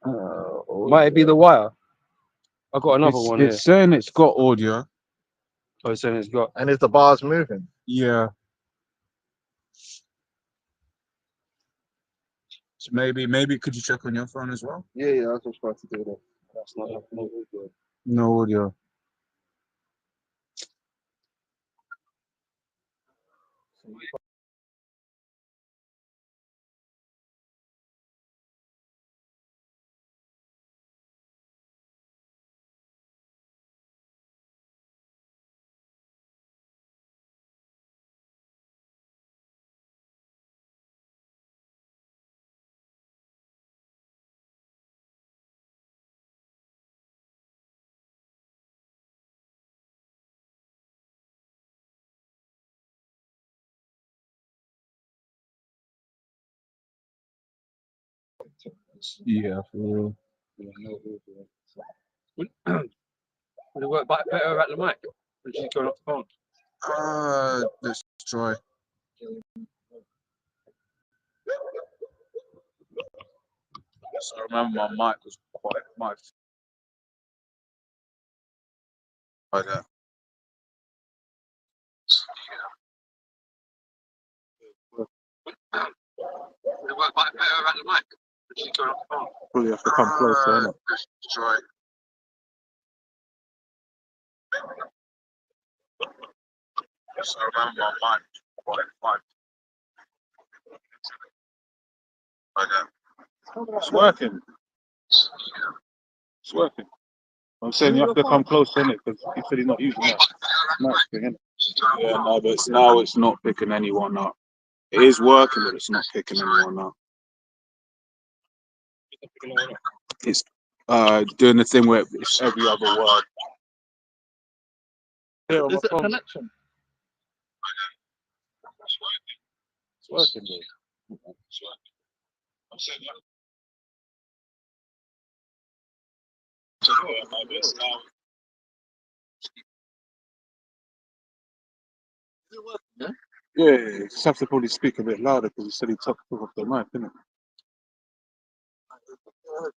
Might it be The Wire? I got another It's one here. saying it's got audio. Oh, it's saying it's got. And is the bars moving? Yeah. So maybe could you check on your phone as well? Yeah, I was just about to do that. That's not good. No audio. Yeah, for real. Would it work better at the mic? When she's going off the phone? Let's try. So I remember my mic was quite like that. Would it work better at the mic? When she's going off the phone? Probably have to come closer, innit? Let's try. So I remember my mic was quite like that. It's working. It's working. I'm saying you have to come close, innit? Because he said he's not using that mic thing, innit? Yeah, no, but now it's not picking anyone up. It is working, but it's not picking anyone up. It's doing the thing where it's every other word. Here on my phone. Connection. It's working, dude. It's working. I'm saying that. Yeah, you just have to probably speak a bit louder because he said he took off the mic, didn't it? Ask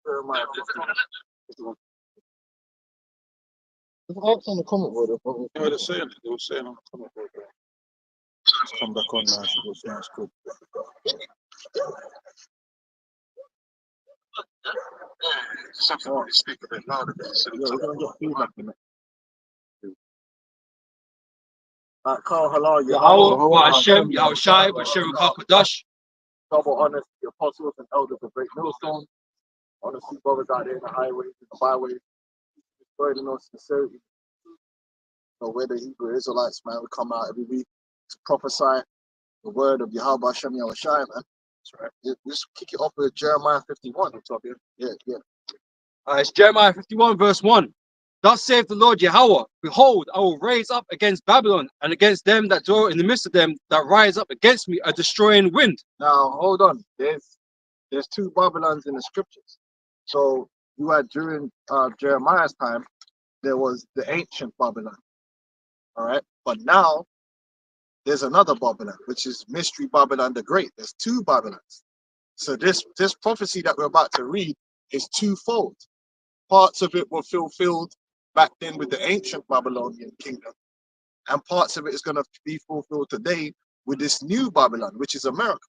on the comment board. Yeah, they're saying it. They were saying on the comment board. It's come back on now. So it's good. Just have to probably speak a bit louder because he said he took off the mic, didn't it? Carl Halal, Yahweh, wa Hashem, Yahweh Shai, Bashem HaKadosh. double honors to the apostles and elders of Great Millstone. Honor to brothers out there in the highways and the byways. Spreading on sincerity. So we're the Hebrew Israelites, man. We come out every week to prophesy the word of Yahweh Hashem Yahweh Shai, man. That's right. Just kick it off with Jeremiah 51. Yeah. It's Jeremiah 51, verse 1. Thus saith the Lord Yahweh, behold, I will raise up against Babylon and against them that dwell in the midst of them that rise up against me a destroying wind. Now hold on. There's two Babylons in the scriptures. So you had during Jeremiah's time, there was the ancient Babylon. All right. But now there's another Babylon, which is Mystery Babylon the Great. There's two Babylons. So this prophecy that we're about to read is twofold. Parts of it were fulfilled back then with the ancient Babylonian kingdom, and parts of it is going to be fulfilled today with this new Babylon, which is America.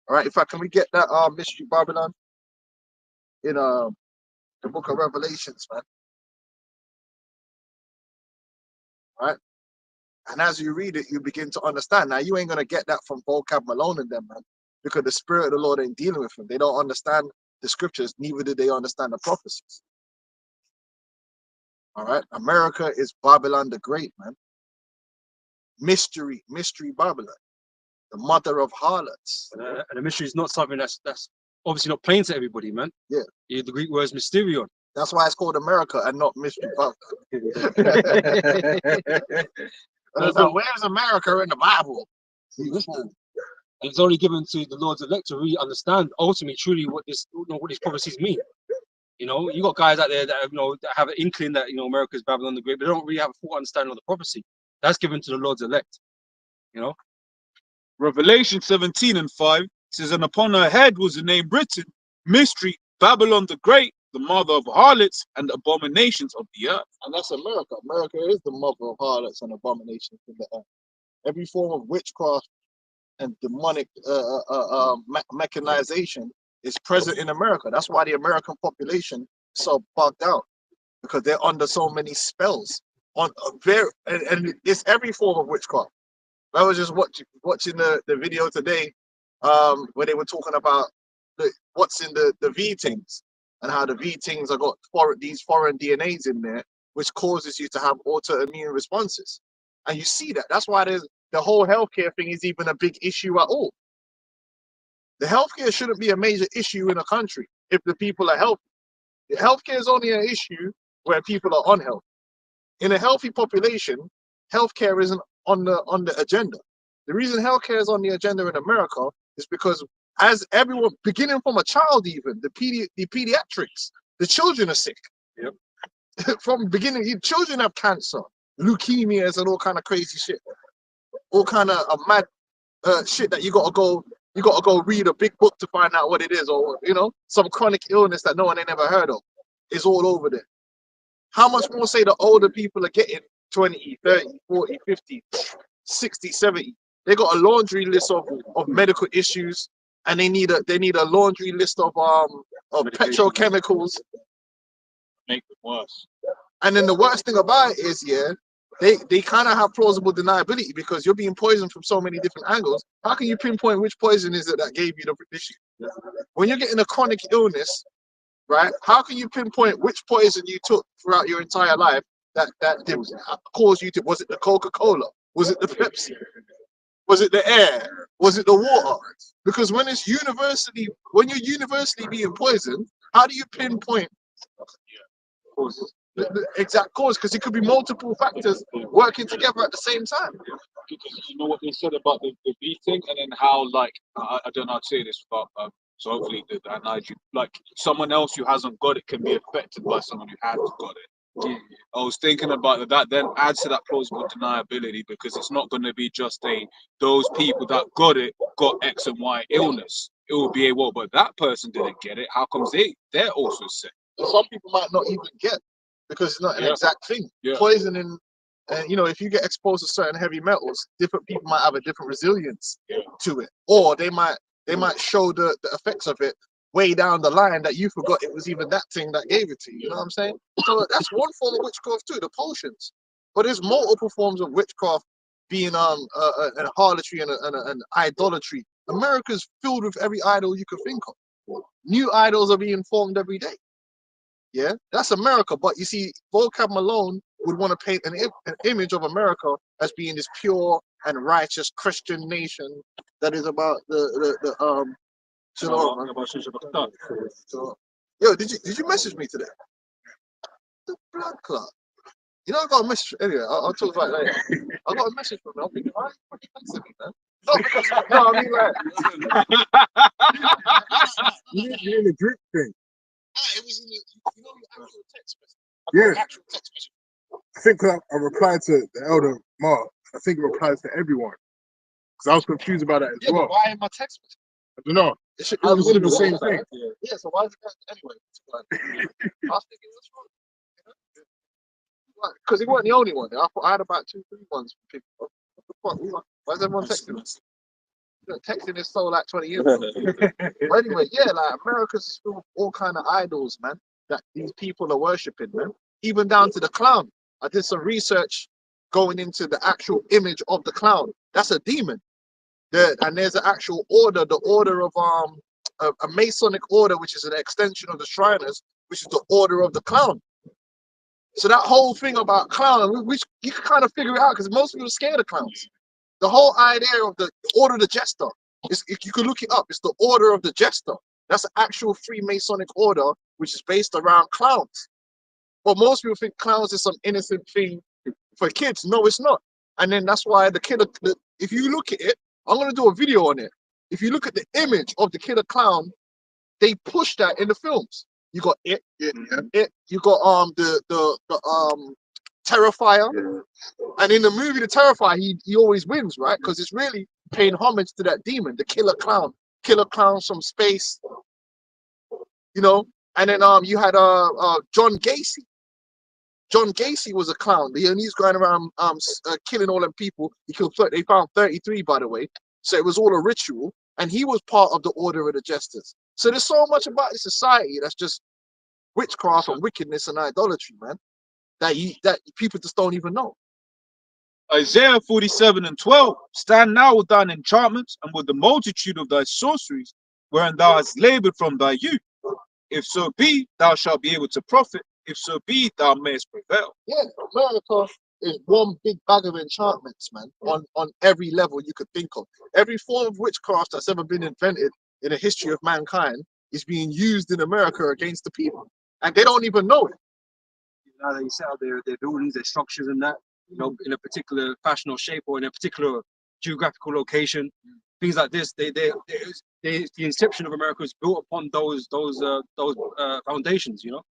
All right. Can we get that Mystery Babylon in the book of Revelations, man? All right. And as you read it, you begin to understand. Now, you ain't going to get that from Vocab Malone and them, man, because the Spirit of the Lord ain't dealing with them. They don't understand the scriptures, neither do they understand the prophecies. All right. America is Babylon the Great, man. Mystery Babylon, the mother of harlots. And the mystery is not something that's obviously not plain to everybody, man. Yeah. The Greek word is mysterion. That's why it's called America and not Mystery Babylon. Where's America in the Bible? It's only given to the Lord's elect to really understand ultimately, truly what these prophecies mean. You know, you got guys out there that that have an inkling that America's Babylon the Great, but they don't really have a full understanding of the prophecy. That's given to the Lord's elect. Revelation 17:5 says, and upon her head was the name written, Mystery Babylon the Great, the mother of harlots and abominations of the earth. And that's America. America is the mother of harlots and abominations in the earth. Every form of witchcraft and demonic mechanization is present in America. That's why the American population is so bugged out, because they're under so many spells. On and it's every form of witchcraft. I was just watching the video today, where they were talking about what's in the V things, and how the V things have got these foreign DNAs in there, which causes you to have autoimmune responses. And you see that. That's why the whole healthcare thing is even a big issue at all. The healthcare shouldn't be a major issue in a country if the people are healthy. The healthcare is only an issue where people are unhealthy. In a healthy population, healthcare isn't on the agenda. The reason healthcare is on the agenda in America is because, as everyone, beginning from a child, even the pediatrics, the children are sick. Yep. From beginning, children have cancer, leukemias, and all kind of crazy shit, all kind of mad shit that you gotta go read a big book to find out what it is, or some chronic illness that no one ain't ever heard of is all over there. How much more say the older people are getting, 20, 30, 40, 50, 60, 70? They got a laundry list of medical issues, and they need a laundry list of petrochemicals. Make it worse. And then the worst thing about it is, they kind of have plausible deniability, because you're being poisoned from so many different angles. How can you pinpoint which poison is it that gave you the issue? When you're getting a chronic illness, right? How can you pinpoint which poison you took throughout your entire life that caused you to? Was it the Coca-Cola? Was it the Pepsi? Was it the air? Was it the water? Because when you're universally being poisoned, how do you pinpoint the exact cause? Because it could be multiple factors working together at the same time. Because you know what they said about the V thing, and then how, like, I don't know how to say this, but so hopefully the analogy, like, someone else who hasn't got it can be affected by someone who has got it. I was thinking about that then adds to that plausible deniability, because it's not going to be just those people that got it got X and Y illness. It will be but that person didn't get it. How comes they're also sick? Some people might not even get, because it's not an exact thing. Poisoning, and if you get exposed to certain heavy metals, different people might have a different resilience to it, or they might show the effects of it way down the line that you forgot it was even that thing that gave it to you. You know what I'm saying? So that's one form of witchcraft too, the potions. But there's multiple forms of witchcraft, being an harlotry and an idolatry. America's filled with every idol you could think of. New idols are being formed every day. Yeah, that's America. But you see, Vocab Malone would want to paint an image of America as being this pure and righteous Christian nation that is about Yo, did you message me today? The blood clot. I got a message. Anyway, I'll talk about it later. I got a message from him. I'm thinking, why are you texting me, man? Not because, no, I mean, like, you in the drip thing. It was in the, actual text message. Yeah. Actual text message. I think I replied to the elder Mark. I think it replies to everyone. Because I was confused about that as well. But why in my text message? I don't know. I was doing the same thing. Yeah, so why is it anyway? I was thinking, what's wrong? Because he wasn't the only one. I had about 2-3 ones from people. What the fuck? Why is everyone texting us? Texting is so like 20 years ago. But anyway, like America's full of all kind of idols, man, that these people are worshipping, man. Even down to the clown. I did some research going into the actual image of the clown. That's a demon. And there's an actual order, the order of a Masonic order, which is an extension of the Shriners, which is the order of the clown. So that whole thing about clown, which you can kind of figure it out, because most people are scared of clowns. The whole idea of the order of the jester, if you could look it up, it's the order of the jester. That's an actual Freemasonic order, which is based around clowns. But most people think clowns is some innocent thing for kids. No, it's not. And then that's why the killer, if you look at it, I'm going to do a video on it. If you look at the image of the killer clown, they push that in the films. You got it. You got the Terrifier, and in the movie The Terrifier, he always wins, right? Because it's really paying homage to that demon, the killer clown from space, And then you had John Gacy. John Gacy was a clown. He's going around killing all them people. He killed 30, they found 33, by the way. So it was all a ritual, and he was part of the Order of the Jesters. So there's so much about this society that's just witchcraft and wickedness and idolatry, man, that people just don't even know. Isaiah 47:12. Stand now with thine enchantments and with the multitude of thy sorceries, wherein thou hast labored from thy youth. If so be, thou shalt be able to profit. If so be, thou mayest prevail. Yeah, America is one big bag of enchantments, man, on every level you could think of. Every form of witchcraft that's ever been invented in the history of mankind is being used in America against the people, and they don't even know it. Now that you set out their buildings, their structures, and that, you know, in a particular fashion or shape or in a particular geographical location, things like this. The inception of America is built upon those foundations, you know.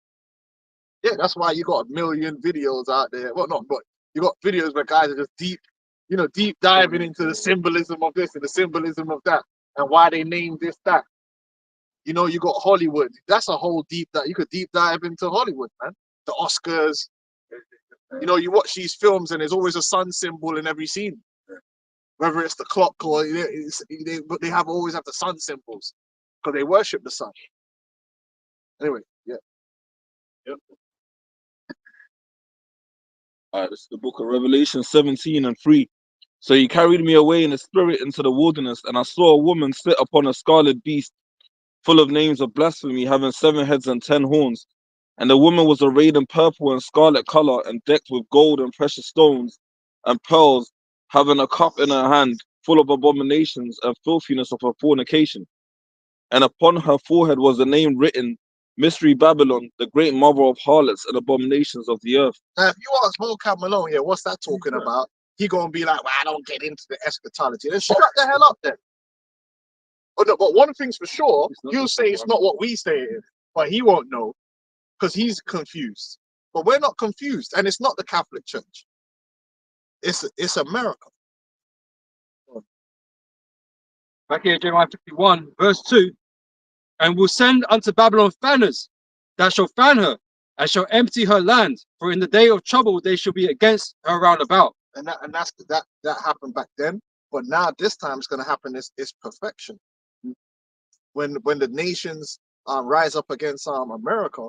Yeah, that's why you got a million videos out there. Well, not, but you got videos where guys are just deep diving into the symbolism of this and the symbolism of that, and why they named this that. You know, you got Hollywood. That's a whole that you could deep dive into Hollywood, man. The Oscars. You know, you watch these films and there's always a sun symbol in every scene. Whether it's the clock or they always have the sun symbols because they worship the sun. Anyway, yeah. Yep. This is the book of Revelation 17:3. So he carried me away in the spirit into the wilderness, and I saw a woman sit upon a scarlet beast, full of names of blasphemy, having 7 heads and 10 horns. And the woman was arrayed in purple and scarlet color, and decked with gold and precious stones and pearls, having a cup in her hand, full of abominations and filthiness of her fornication. And upon her forehead was a name written, Mystery Babylon, the great mother of harlots and abominations of the earth. Now, if you ask Vocab Malone, yeah, what's that talking about? He gonna be like, well, I don't get into the eschatology. Then shut the hell up then. But one thing's for sure, he'll say it's not what we say it is, but he won't know because he's confused. But we're not confused, and it's not the Catholic Church. It's America. Back here, Jeremiah 51, verse 2. And will send unto Babylon fanners that shall fan her, and shall empty her land. For in the day of trouble they shall be against her round about. And that happened back then. But now this time it's gonna happen. It's perfection. When the nations rise up against America,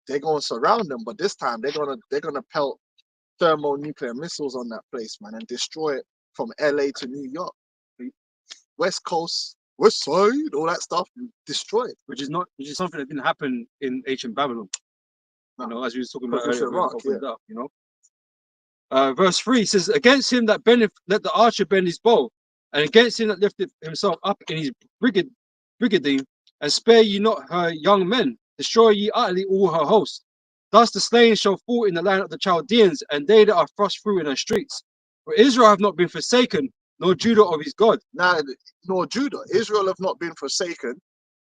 they're gonna surround them. But this time they're gonna pelt thermonuclear missiles on that place, man, and destroy it from LA to New York, West Coast, West Side, all that stuff, destroy it. Which is something that didn't happen in ancient Babylon. No. You know, as we was talking about Because it's earlier, Iraq, opened up, you know. Verse 3 says, against him that bendeth, let the archer bend his bow, and against him that lifteth himself up in his brigadine, and spare ye not her young men, destroy ye utterly all her host. Thus the slain shall fall in the land of the Chaldeans, and they that are thrust through in her streets. For Israel have not been forsaken, nor Judah of his God. Now, nor Judah. Israel have not been forsaken,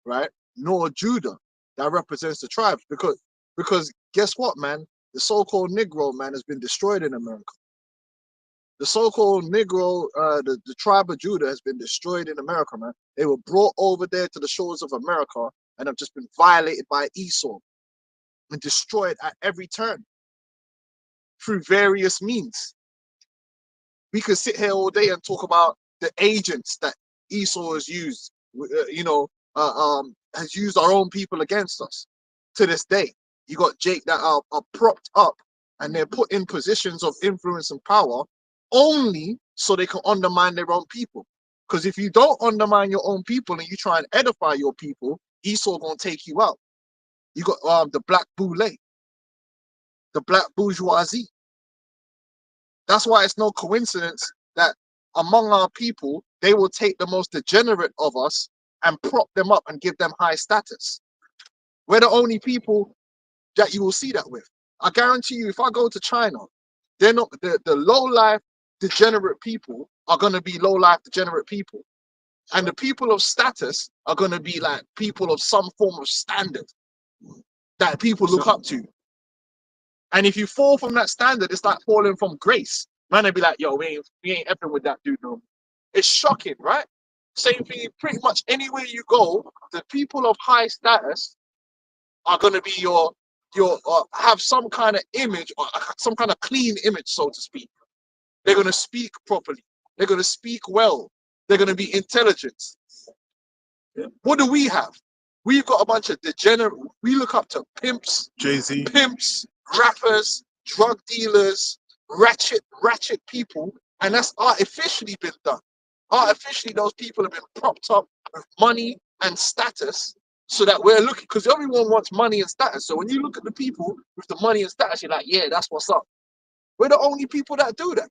right? Nor Judah. That represents the tribes. Because guess what, man? The so-called Negro, man, has been destroyed in America. The so-called Negro, the tribe of Judah has been destroyed in America, man. They were brought over there to the shores of America and have just been violated by Esau and destroyed at every turn through various means. We could sit here all day and talk about the agents that Esau has used, has used our own people against us to this day. You got Jake that are propped up and they're put in positions of influence and power only so they can undermine their own people. Because if you don't undermine your own people and you try and edify your people, Esau gonna take you out. You got the black boule, the black bourgeoisie. That's why it's no coincidence that among our people, they will take the most degenerate of us and prop them up and give them high status. We're the only people that you will see that with. I guarantee you, if I go to China, they're not the low-life degenerate people are going to be low-life degenerate people. And the people of status are going to be like people of some form of standard that people look up to. And if you fall from that standard, it's like falling from grace. Man, they'd be like, yo, we ain't effing with that dude no more. It's shocking, right? Same thing, pretty much anywhere you go, the people of high status are going to be your have some kind of image or some kind of clean image, so to speak. They're going to speak properly. They're going to speak well. They're going to be intelligent. What do we have? We've got a bunch of degenerate. We look up to Jay-Z. pimps, rappers, drug dealers, ratchet people, and that's artificially been done. Artificially, those people have been propped up with money and status, so that we're looking, because everyone wants money and status. So when you look at the people with the money and status, you're like, yeah, that's what's up. We're the only people that do that.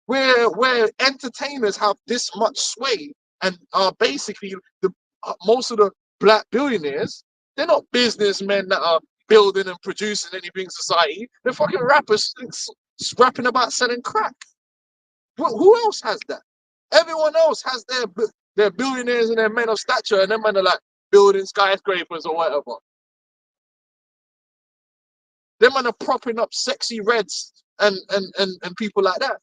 Where entertainers have this much sway and are basically most of the black billionaires, they're not businessmen that are building and producing anything in society. They're fucking rappers rapping about selling crack. Who else has that? Everyone else has their billionaires and their men of stature, and them men are like building skyscrapers or whatever. Them men are propping up sexy reds and people like that.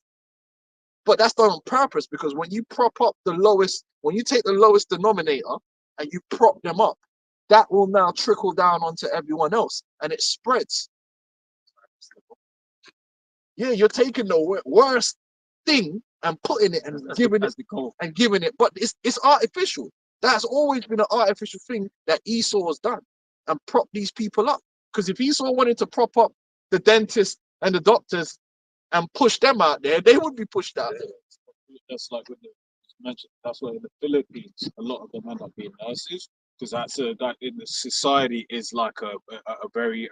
But that's done on purpose, because when you prop up the lowest, when you take the lowest denominator and you prop them up, that will now trickle down onto everyone else, and it spreads. Yeah, you're taking the worst thing and putting it and giving it, but it's artificial. That's always been an artificial thing that Esau has done, and prop these people up. Because if Esau wanted to prop up the dentists and the doctors and push them out there, they would be pushed out there. That's like when you mentioned. That's why in the Philippines, a lot of them end up being nurses, because that in the society is like a very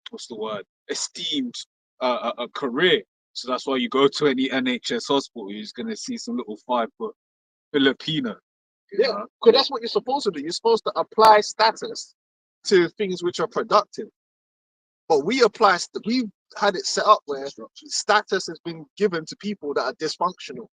what's the word, esteemed a career. So that's why you go to any NHS hospital, you're just gonna see some little 5-foot Filipina. Yeah, because that's what you're supposed to do. You're supposed to apply status to things which are productive. But we had it set up where status has been given to people that are dysfunctional.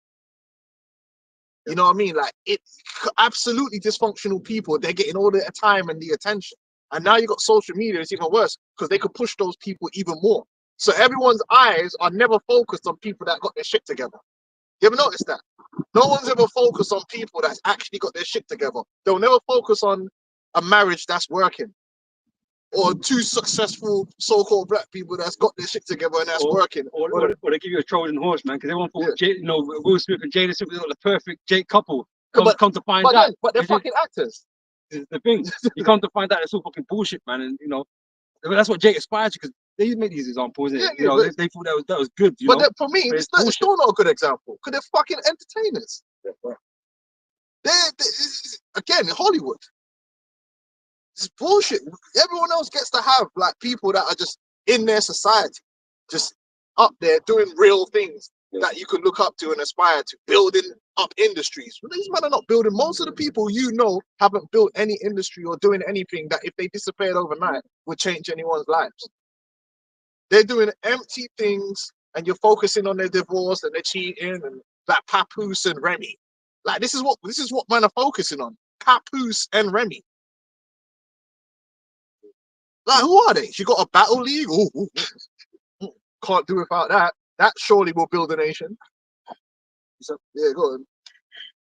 You know what I mean? Like, it's absolutely dysfunctional people. They're getting all the time and the attention. And now you got social media, it's even worse, because they could push those people even more. So everyone's eyes are never focused on people that got their shit together. You ever notice that? No one's ever focused on people that's actually got their shit together. They'll never focus on a marriage that's working, or two successful so-called black people that's got their shit together and that's working. Or they give you a Trojan horse, man, because everyone thought, Will Smith and Jada Smith were the perfect Jake couple. Come to find out, but they're fucking actors. The thing, you come to find out it's all fucking bullshit, man, and that's what Jake aspired to, because they make these examples, and they thought that was good. For me, it's still not a good example, because they're fucking entertainers. They're again, Hollywood. It's bullshit. Everyone else gets to have like people that are just in their society, just up there doing real things that you could look up to and aspire to, building up industries. But these men are not building. Most of the people haven't built any industry or doing anything that, if they disappeared overnight, would change anyone's lives. They're doing empty things, and you're focusing on their divorce and their cheating and like Papoose and Remy. Like, this is what men are focusing on: Papoose and Remy. Like, who are they? She got a battle league. Ooh. Can't do without that. That surely will build a nation. So, yeah, go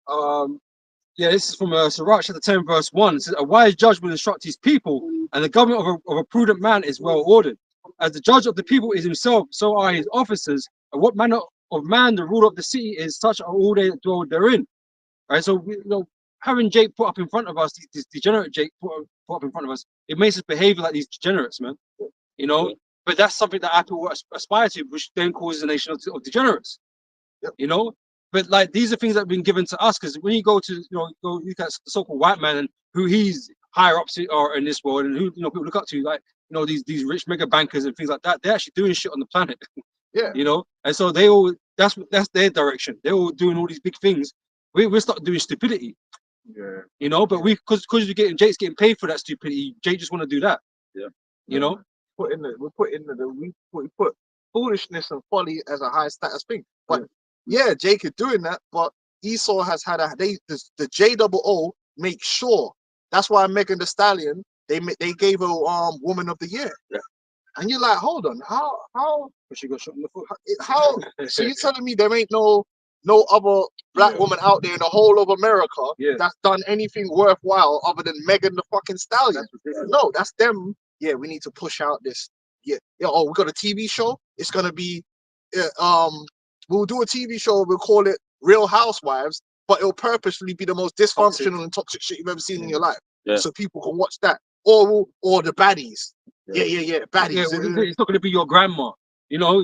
on. This is from Sirach chapter 10, verse 1. It says, a wise judge will instruct his people, and the government of a prudent man is well ordered. As the judge of the people is himself, so are his officers. And what manner of man the ruler of the city is, such are all they dwell therein. Right, so having Jake put up in front of us, this degenerate Jake put up in front of us, it makes us behave like these degenerates, man. But that's something that Apple aspire to, which then causes a nation of degenerates. But like, these are things that have been given to us, because when you go to go look at the so-called white man and who he's higher up to are in this world, and who people look up to, like these rich mega bankers and things like that, they're actually doing shit on the planet. And so that's their direction. They're all doing all these big things. We're stuck doing stupidity. But because Jake's getting paid for that stupidity, Jake just want to do that. We put foolishness and folly as a high status thing. But Jake is doing that. But Esau has had the JOO make sure. That's why Megan Thee Stallion, they gave her Woman of the Year. And you're like, hold on, how? She got shot in the foot. How? So you're telling me there ain't no no other black Yeah. woman out there in the whole of America Yeah. that's done anything worthwhile other than Megan the fucking Stallion. That's ridiculous. No, that's them. Yeah, we need to push out this. Yeah, oh, we got a TV show. It's gonna be, we'll do a TV show. We'll call it Real Housewives, but it'll purposely be the most dysfunctional and toxic shit you've ever seen in your life, Yeah. so people can watch that. Or the baddies. Yeah, baddies. Yeah, well, it's not going to be your grandma. You know,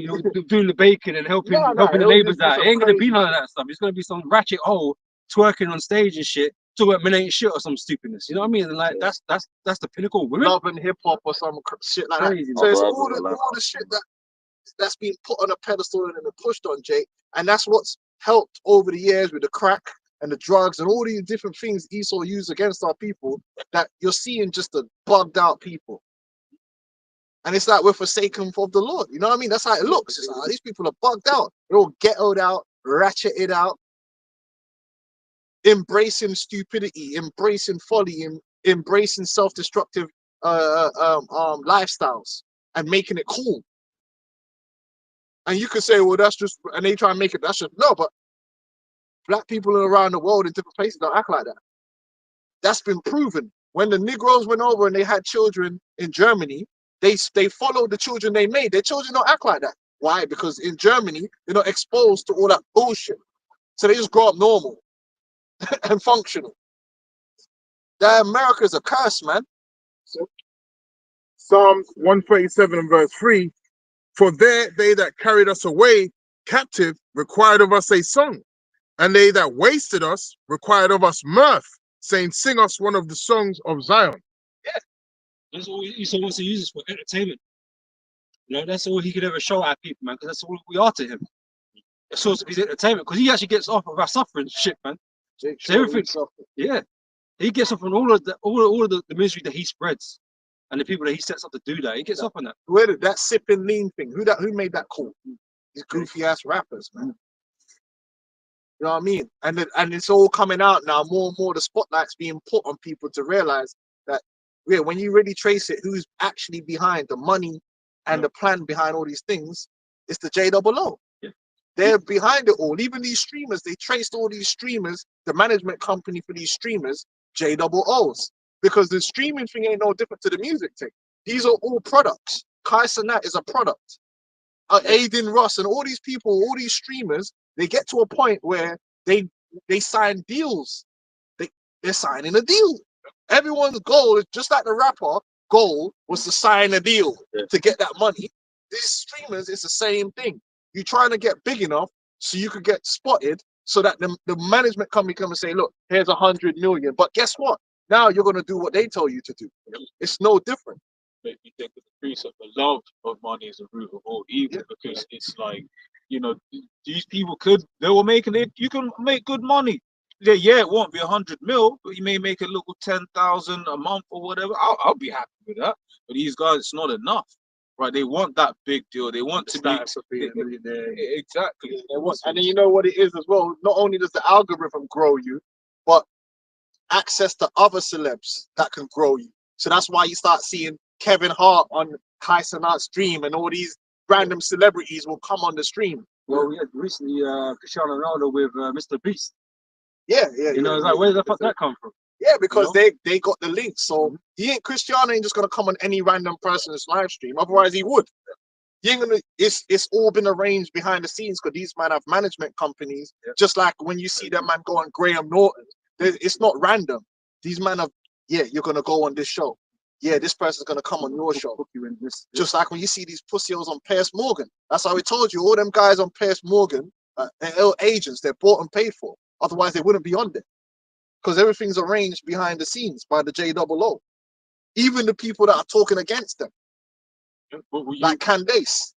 doing the baking and helping No, helping the it'll neighbors just be out. some It ain't going to be crazy- none of that stuff. It's going to be some ratchet hole twerking on stage and shit. Talk about men ain't shit or some stupidness. You know what I mean? And like that's the pinnacle of women. Love and hip hop or some shit like that. Crazy, So it's man. all the shit that's been put on a pedestal and then pushed on, Jake. And that's what's helped over the years with the crack and the drugs and all these different things Esau used against our people, that you're seeing just the bugged out people. And it's like we're forsaken of the Lord. You know what I mean? That's how it looks. It's like these people are bugged out. They're all ghettoed out, ratcheted out, embracing stupidity, embracing folly, embracing self-destructive lifestyles and making it cool. And you could say, well, that's just, and they try and make it, that's just, no, but black people around the world in different places don't act like that. That's been proven. When the Negroes went over and they had children in Germany, they followed the children they made. Their children don't act like that. Why? Because in Germany, they're not exposed to all that bullshit. So they just grow up normal and functional. That America is a curse, man. Psalms 137 and verse 3, for there they that carried us away captive required of us a song, and they that wasted us required of us mirth, saying, sing us one of the songs of Zion. That's all Esau wants to use this for entertainment. You know, that's all he could ever show our people, man, because that's all we are to him. It's supposed to be entertainment, because he actually gets off of our suffering shit, man. Jake, So everything- himself. Yeah, he gets off on all of the misery that he spreads, and the people that he sets up to do that. He gets off on that. Where did that sip and lean thing? Who made that cool? These goofy ass rappers, man. You know what I mean? And it's all coming out now. More and more, the spotlight's being put on people to realize that, yeah, when you really trace it, who's actually behind the money and the plan behind all these things, it's the JOO. Yeah. They're behind it all. Even these streamers, they traced all these streamers, the management company for these streamers, JOOs, because the streaming thing ain't no different to the music thing. These are all products. Kai Cenat is a product. Aiden Ross and all these people, all these streamers, they get to a point where they sign deals. They're signing a deal. Everyone's goal is just like the rapper goal was to sign a deal to get that money. These streamers, it's the same thing. You're trying to get big enough so you could get spotted, so that the management company come and say, look, here's 100 million. But guess what? Now you're gonna do what they tell you to do. It's no different. Make me think of the precept, the love of money is the root of all evil, because it's like, you know, these people they will make it, you can make good money. Yeah, it won't be 100 mil, but you may make a little 10,000 a month or whatever. I'll be happy with that. But these guys, it's not enough, right? They want that big deal. They want to be exactly. And then you know what it is as well. Not only does the algorithm grow you, but access to other celebs that can grow you. So that's why you start seeing Kevin Hart on Kai Cenat's stream, and all these random celebrities will come on the stream. Well, we had recently Cristiano Ronaldo with Mr. Beast. Yeah. You know, it's like, where the fuck that come from? Yeah, because You they got the link. So Cristiano ain't just gonna come on any random person's live stream. Otherwise, he would. He ain't gonna. It's all been arranged behind the scenes, because these men have management companies. Just like when you see that man go on Graham Norton, it's not random. These men have. Yeah, you're gonna go on this show. Yeah, this person's gonna come on your show. Just like when you see these pussios on Piers Morgan. That's how we told you. All them guys on Piers Morgan, they're agents. They're bought and paid for. Otherwise, they wouldn't be on there. Because everything's arranged behind the scenes by the JOO. Even the people that are talking against them, like Candace.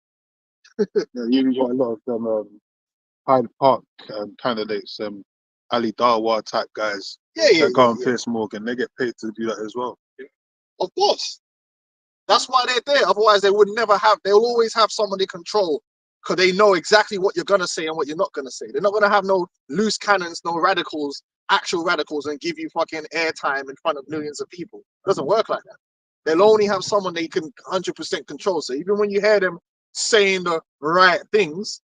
Yeah, you even got a lot of them Hyde Park candidates, Ali Darwar type guys that go on Piers Morgan. They get paid to do that as well. Of course. That's why they're there. Otherwise, they would never have. They'll always have someone they control, because they know exactly what you're gonna say and what you're not gonna say. They're not gonna have no loose cannons, no radicals, actual radicals, and give you fucking airtime in front of millions of people. It doesn't work like that. They'll only have someone they can 100% control. So even when you hear them saying the right things,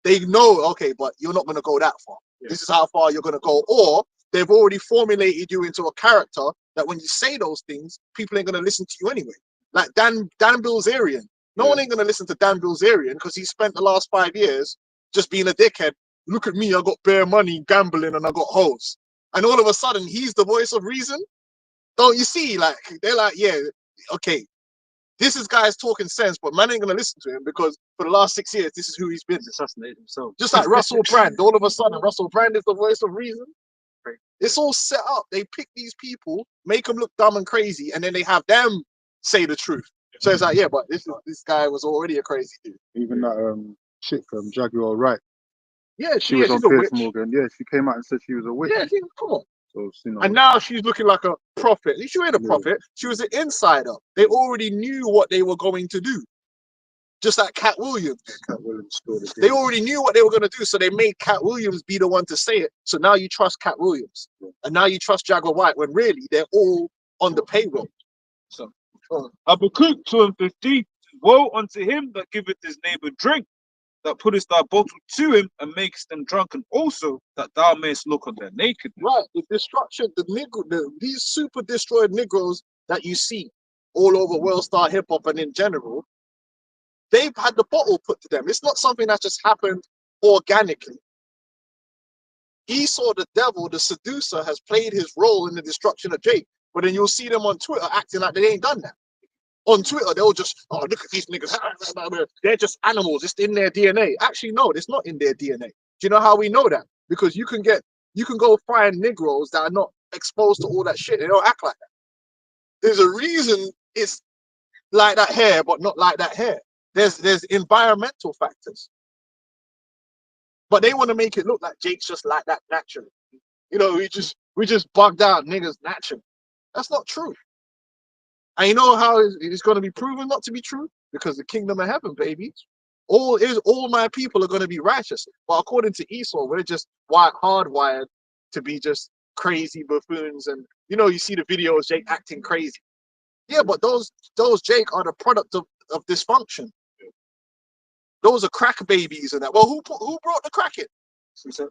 they know, okay, but you're not going to go that far. This is how far you're going to go. Or they've already formulated you into a character that when you say those things, people ain't going to listen to you anyway. Like Dan Bilzerian. No one ain't going to listen to Dan Bilzerian because he spent the last 5 years just being a dickhead. Look at me, I got bare money, gambling, and I got hoes. And all of a sudden, he's the voice of reason. Don't you see? Like, they're like, yeah, okay, this is guys talking sense, but man ain't gonna listen to him because for the last 6 years, this is who he's been. Assassinated himself. Just like Russell Brand. All of a sudden, Russell Brand is the voice of reason. It's all set up. They pick these people, make them look dumb and crazy, and then they have them say the truth. So it's like, yeah, but this guy was already a crazy dude. Even that chick from Jaguar Wright, Yeah, she was on she's a Piers witch. Morgan. Yeah, she came out and said she was a witch. Yeah, come on. So, you know, And now she's looking like a prophet. She ain't a Yeah. prophet. She was an insider. They already knew what they were going to do. Just like Cat Williams. Cat Williams scored They again. already knew what they were going to do. So they made Cat Williams be the one to say it. So now you trust Cat Williams. And now you trust Jaguar White when really they're all on the payroll. So, Habakkuk 2:15. Woe unto him that giveth his neighbor drink, that puttest thy bottle to him and makest them drunken also, that thou mayest look on their nakedness. Right. The destruction, these super destroyed Negroes that you see all over World Star Hip Hop and in general, they've had the bottle put to them. It's not something that just happened organically. Esau, the devil, the seducer, has played his role in the destruction of Jake. But then you'll see them on Twitter acting like they ain't done that. On Twitter, they'll just, oh, look at these niggas. They're just animals. It's in their DNA. Actually, no, it's not in their DNA. Do you know how we know that? Because you can go find Negroes that are not exposed to all that shit. They don't act like that. There's a reason it's like that hair, but not like that hair. There's environmental factors. But they want to make it look like Jake's just like that naturally. You know, we just bugged out niggas naturally. That's not true. And you know how it's going to be proven not to be true? Because the kingdom of heaven, baby, all my people are going to be righteous. But according to Esau, we're just hardwired to be just crazy buffoons. And you know, you see the videos, Jake acting crazy. Yeah, but those Jake are the product of dysfunction. Those are crack babies and that. Well, who brought the crack in? So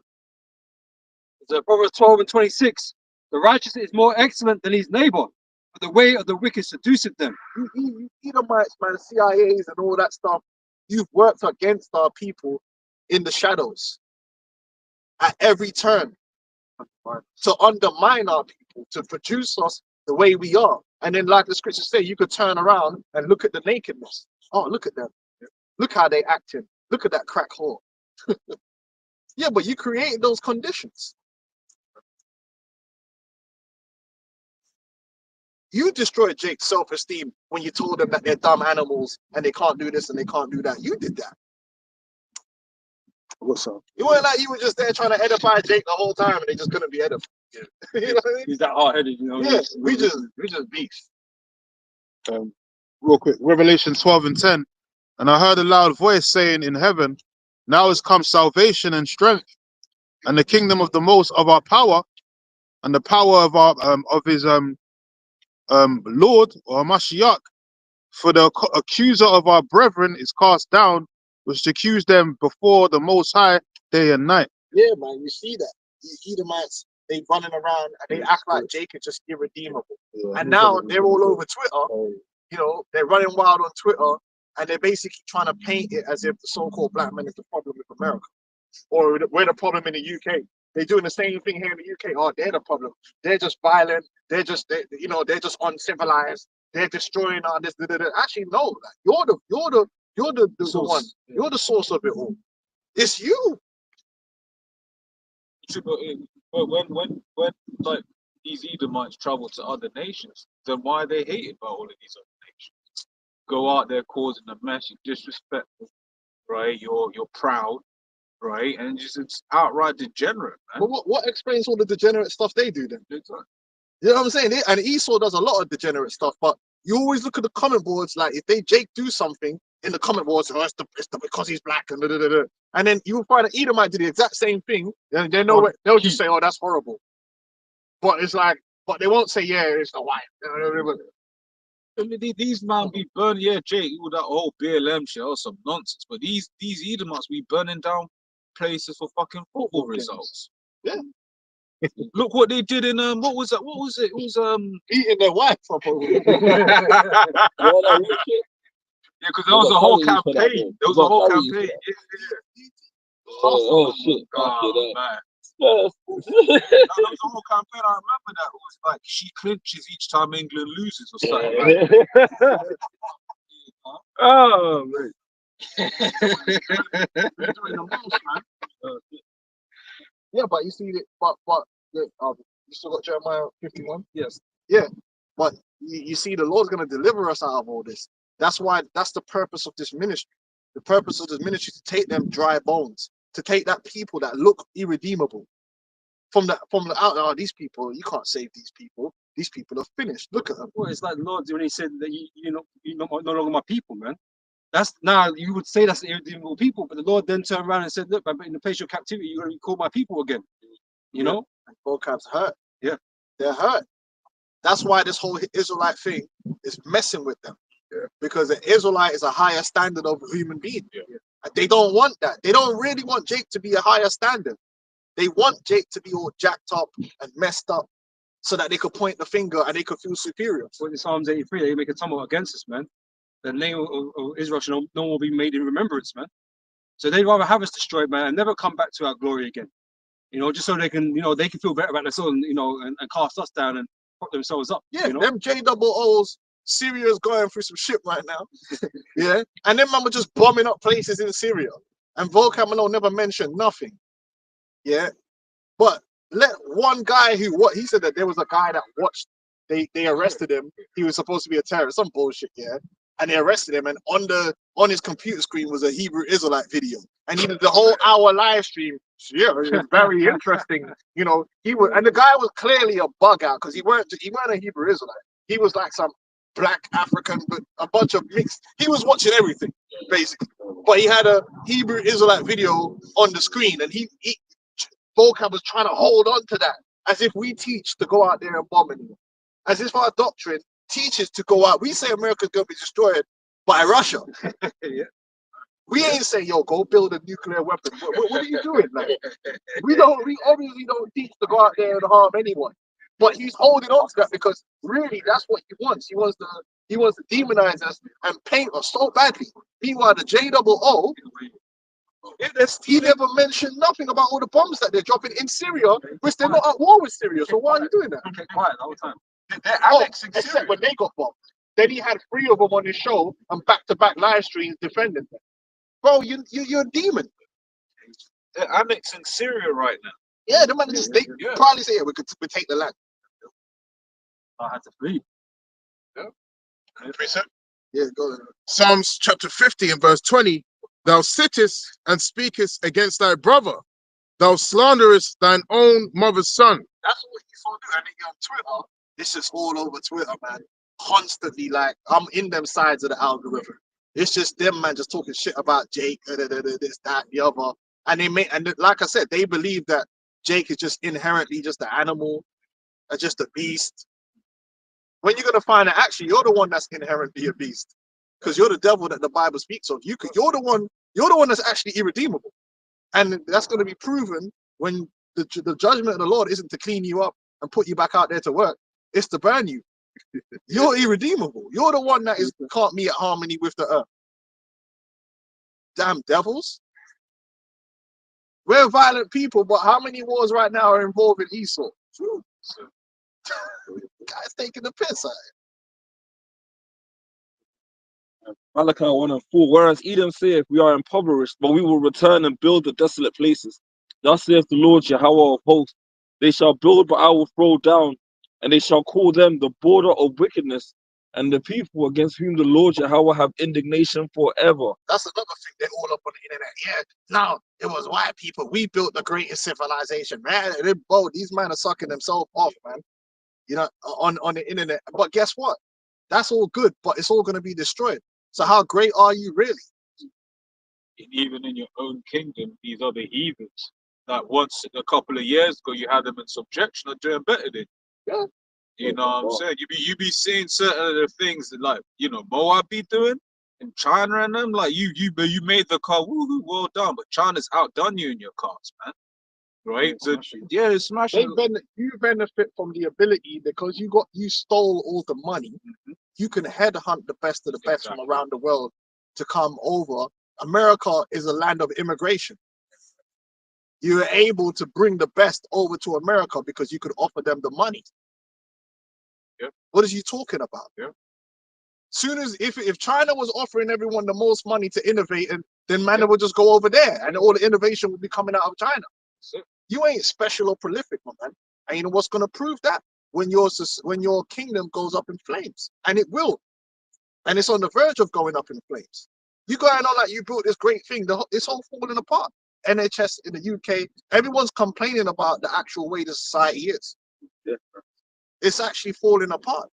Proverbs 12:26. The righteous is more excellent than his neighbor, but the way of the wicked seduceth them. You Edomites, man, CIAs and all that stuff. You've worked against our people in the shadows at every turn to undermine our people, to produce us the way we are. And then, like the scriptures say, you could turn around and look at the nakedness. Oh, look at them. Look how they acting. Look at that crack whore. Yeah, but you created those conditions. You destroyed Jake's self-esteem when you told them that they're dumb animals and they can't do this and they can't do that. You did that. What's up? It wasn't like you were just there trying to edify Jake the whole time and they just couldn't be edified. You know what I mean? He's that hard-headed, you know. Yeah, we just beef. Real quick, Revelation 12:10. And I heard a loud voice saying in heaven, now has come salvation and strength, and the kingdom of the most of our power, and the power of our of his Lord or Mashiach. For the accuser of our brethren is cast down, which accused them before the Most High day and night. Yeah, man, you see that. These Edomites, they running around and they act like Jake is just irredeemable. Yeah, And now they're all over Twitter. You know, they're running wild on Twitter and they're basically trying to paint it as if the so-called black man is the problem with America. Or we're the problem in the UK. They're doing the same thing here in the UK. Oh, they're the problem. They're just violent. They're just uncivilized. They're destroying all this. Actually, no. Like, you're the one. You're the source of it all. It's you. But when like these Edomites travel to other nations, then why are they hated by all of these other nations? Go out there causing a mess, you're disrespectful, right? You're proud, right? And it's outright degenerate, man. But what explains all the degenerate stuff they do then? You know what I'm saying? And Esau does a lot of degenerate stuff, but you always look at the comment boards like if Jake do something in the comment boards, oh, it's because he's black and and then you will find an Edomite do the exact same thing, and they'll just say, oh, that's horrible. But it's like, but they won't say, yeah, it's the white. I mean, these man be burning, yeah, Jake, all that whole BLM shit or some nonsense. But these Edomites be burning down places for fucking football games. results. Yeah. Look what they did in what was that? What was it? It was Eating their wife up over yeah, because there was a whole campaign. There was a whole campaign. Oh shit! Oh, man. There was a whole campaign. I remember that. It was like she clinches each time England loses or something. Like that. Oh man. They're doing the most, man. Yeah, but you see it, but yeah, you still got Jeremiah 51. Yes. Yeah, but you see, the Lord's gonna deliver us out of all this. That's the purpose of this ministry. The purpose of this ministry is to take them dry bones, to take that people that look irredeemable from the out. Oh, these people, you can't save these people. These people are finished. Look at them. Well, it's like the Lord when He said that you're no longer my people, man. That's now you would say that's irredeemable people, but the Lord then turned around and said, "Look, but in the place of captivity, you're going to be called my people again." You know, And vocab's hurt. Yeah. They're hurt. That's why this whole Israelite thing is messing with them. Yeah. Because an Israelite is a higher standard of a human being. Yeah. And they don't want that. They don't really want Jake to be a higher standard. They want Jake to be all jacked up and messed up so that they could point the finger and they could feel superior. so in Psalms 83, they make a tumult against us, man. The name of Israel shall no more be made in remembrance, man. So they'd rather have us destroyed, man, and never come back to our glory again. You know, just so they can, they can feel better about themselves, and cast us down and prop themselves up. Yeah, you know? them JOOs, Syria's going through some shit right now. Yeah. And them man were just bombing up places in Syria. And Volkan Malone never mentioned nothing. Yeah. But let one guy he said that there was a guy that watched, they arrested him. He was supposed to be a terrorist, some bullshit, yeah. And they arrested him, and on his computer screen was a Hebrew Israelite video. And he did the whole hour live stream. Yeah, it was very interesting. You know, and the guy was clearly a bug out because he weren't a Hebrew Israelite. He was like some black African, but a bunch of mixed. He was watching everything, basically. But he had a Hebrew Israelite video on the screen, and he Volkan was trying to hold on to that, as if we teach to go out there and bomb anyone. As if our doctrine teaches to go out. We say America's going to be destroyed by Russia. Yeah. We ain't saying, yo, go build a nuclear weapon. What are you doing? Like, we obviously don't teach to go out there and harm anyone. But he's holding on to that because really that's what he wants. He wants to demonize us and paint us so badly. Meanwhile, the JOO, he never mentioned nothing about all the bombs that they're dropping in Syria, which they're not at war with Syria. So why are you doing that? Keep quiet the whole time. They're annexing Syria when they got bombed. Then he had 3 of them on his show and back-to-back live streams defending them. Bro, you're a demon. They're annexing Syria right now. Yeah, the man just they probably say, yeah, we take the land. I had to flee. Yeah, go ahead. Psalms chapter 50 and verse 20. Thou sittest and speakest against thy brother. Thou slanderest thine own mother's son. That's what he's all doing. I think on Twitter, this is all over Twitter, man. Constantly, like, I'm in them sides of the algorithm. It's just them, man, just talking shit about Jake, this, that, the other. And like I said, they believe that Jake is just inherently just an animal, just a beast. When you're gonna find that actually you're the one that's inherently a beast, because you're the devil that the Bible speaks of. You're the one that's actually irredeemable, and that's gonna be proven when the judgment of the Lord isn't to clean you up and put you back out there to work. It's to burn you. You're irredeemable. You're the one that can't be at harmony with the earth. Damn devils. We're violent people, but how many wars right now are involving Esau? Guy's taking the piss out of it. Malachi 1 and 4. Whereas Edom saith, we are impoverished, but we will return and build the desolate places. Thus saith the Lord Yahweh of hosts, they shall build, but I will throw down, and they shall call them the border of wickedness, and the people against whom the Lord Yahweh have indignation forever. That's another thing. They're all up on the internet. Yeah, no, it was white people. We built the greatest civilization, man. These men are sucking themselves off, man. You know, on the internet. But guess what? That's all good, but it's all going to be destroyed. So how great are you really? Even in your own kingdom, these other heathens that once a couple of years ago you had them in subjection are doing better than you. Yeah. You know what I'm saying? You be seeing certain of the things that, like, Moab be doing, in China and them, like you made the car, woohoo, well done. But China's outdone you in your cars, man. Right? So yeah, it's smashing. You benefit from the ability because you stole all the money. You can headhunt the best of the best from around the world to come over. America is a land of immigration. You're able to bring the best over to America because you could offer them the money. Yeah. What is you talking about? Yeah. Soon as if China was offering everyone the most money to innovate, and then man would just go over there, and all the innovation would be coming out of China. You ain't special or prolific, my man. And you know what's gonna prove that? When your kingdom goes up in flames, and it will, and it's on the verge of going up in flames. You going on like you built this great thing, it's all falling apart. NHS in the UK, everyone's complaining about the actual way the society is. Yeah. It's actually falling apart.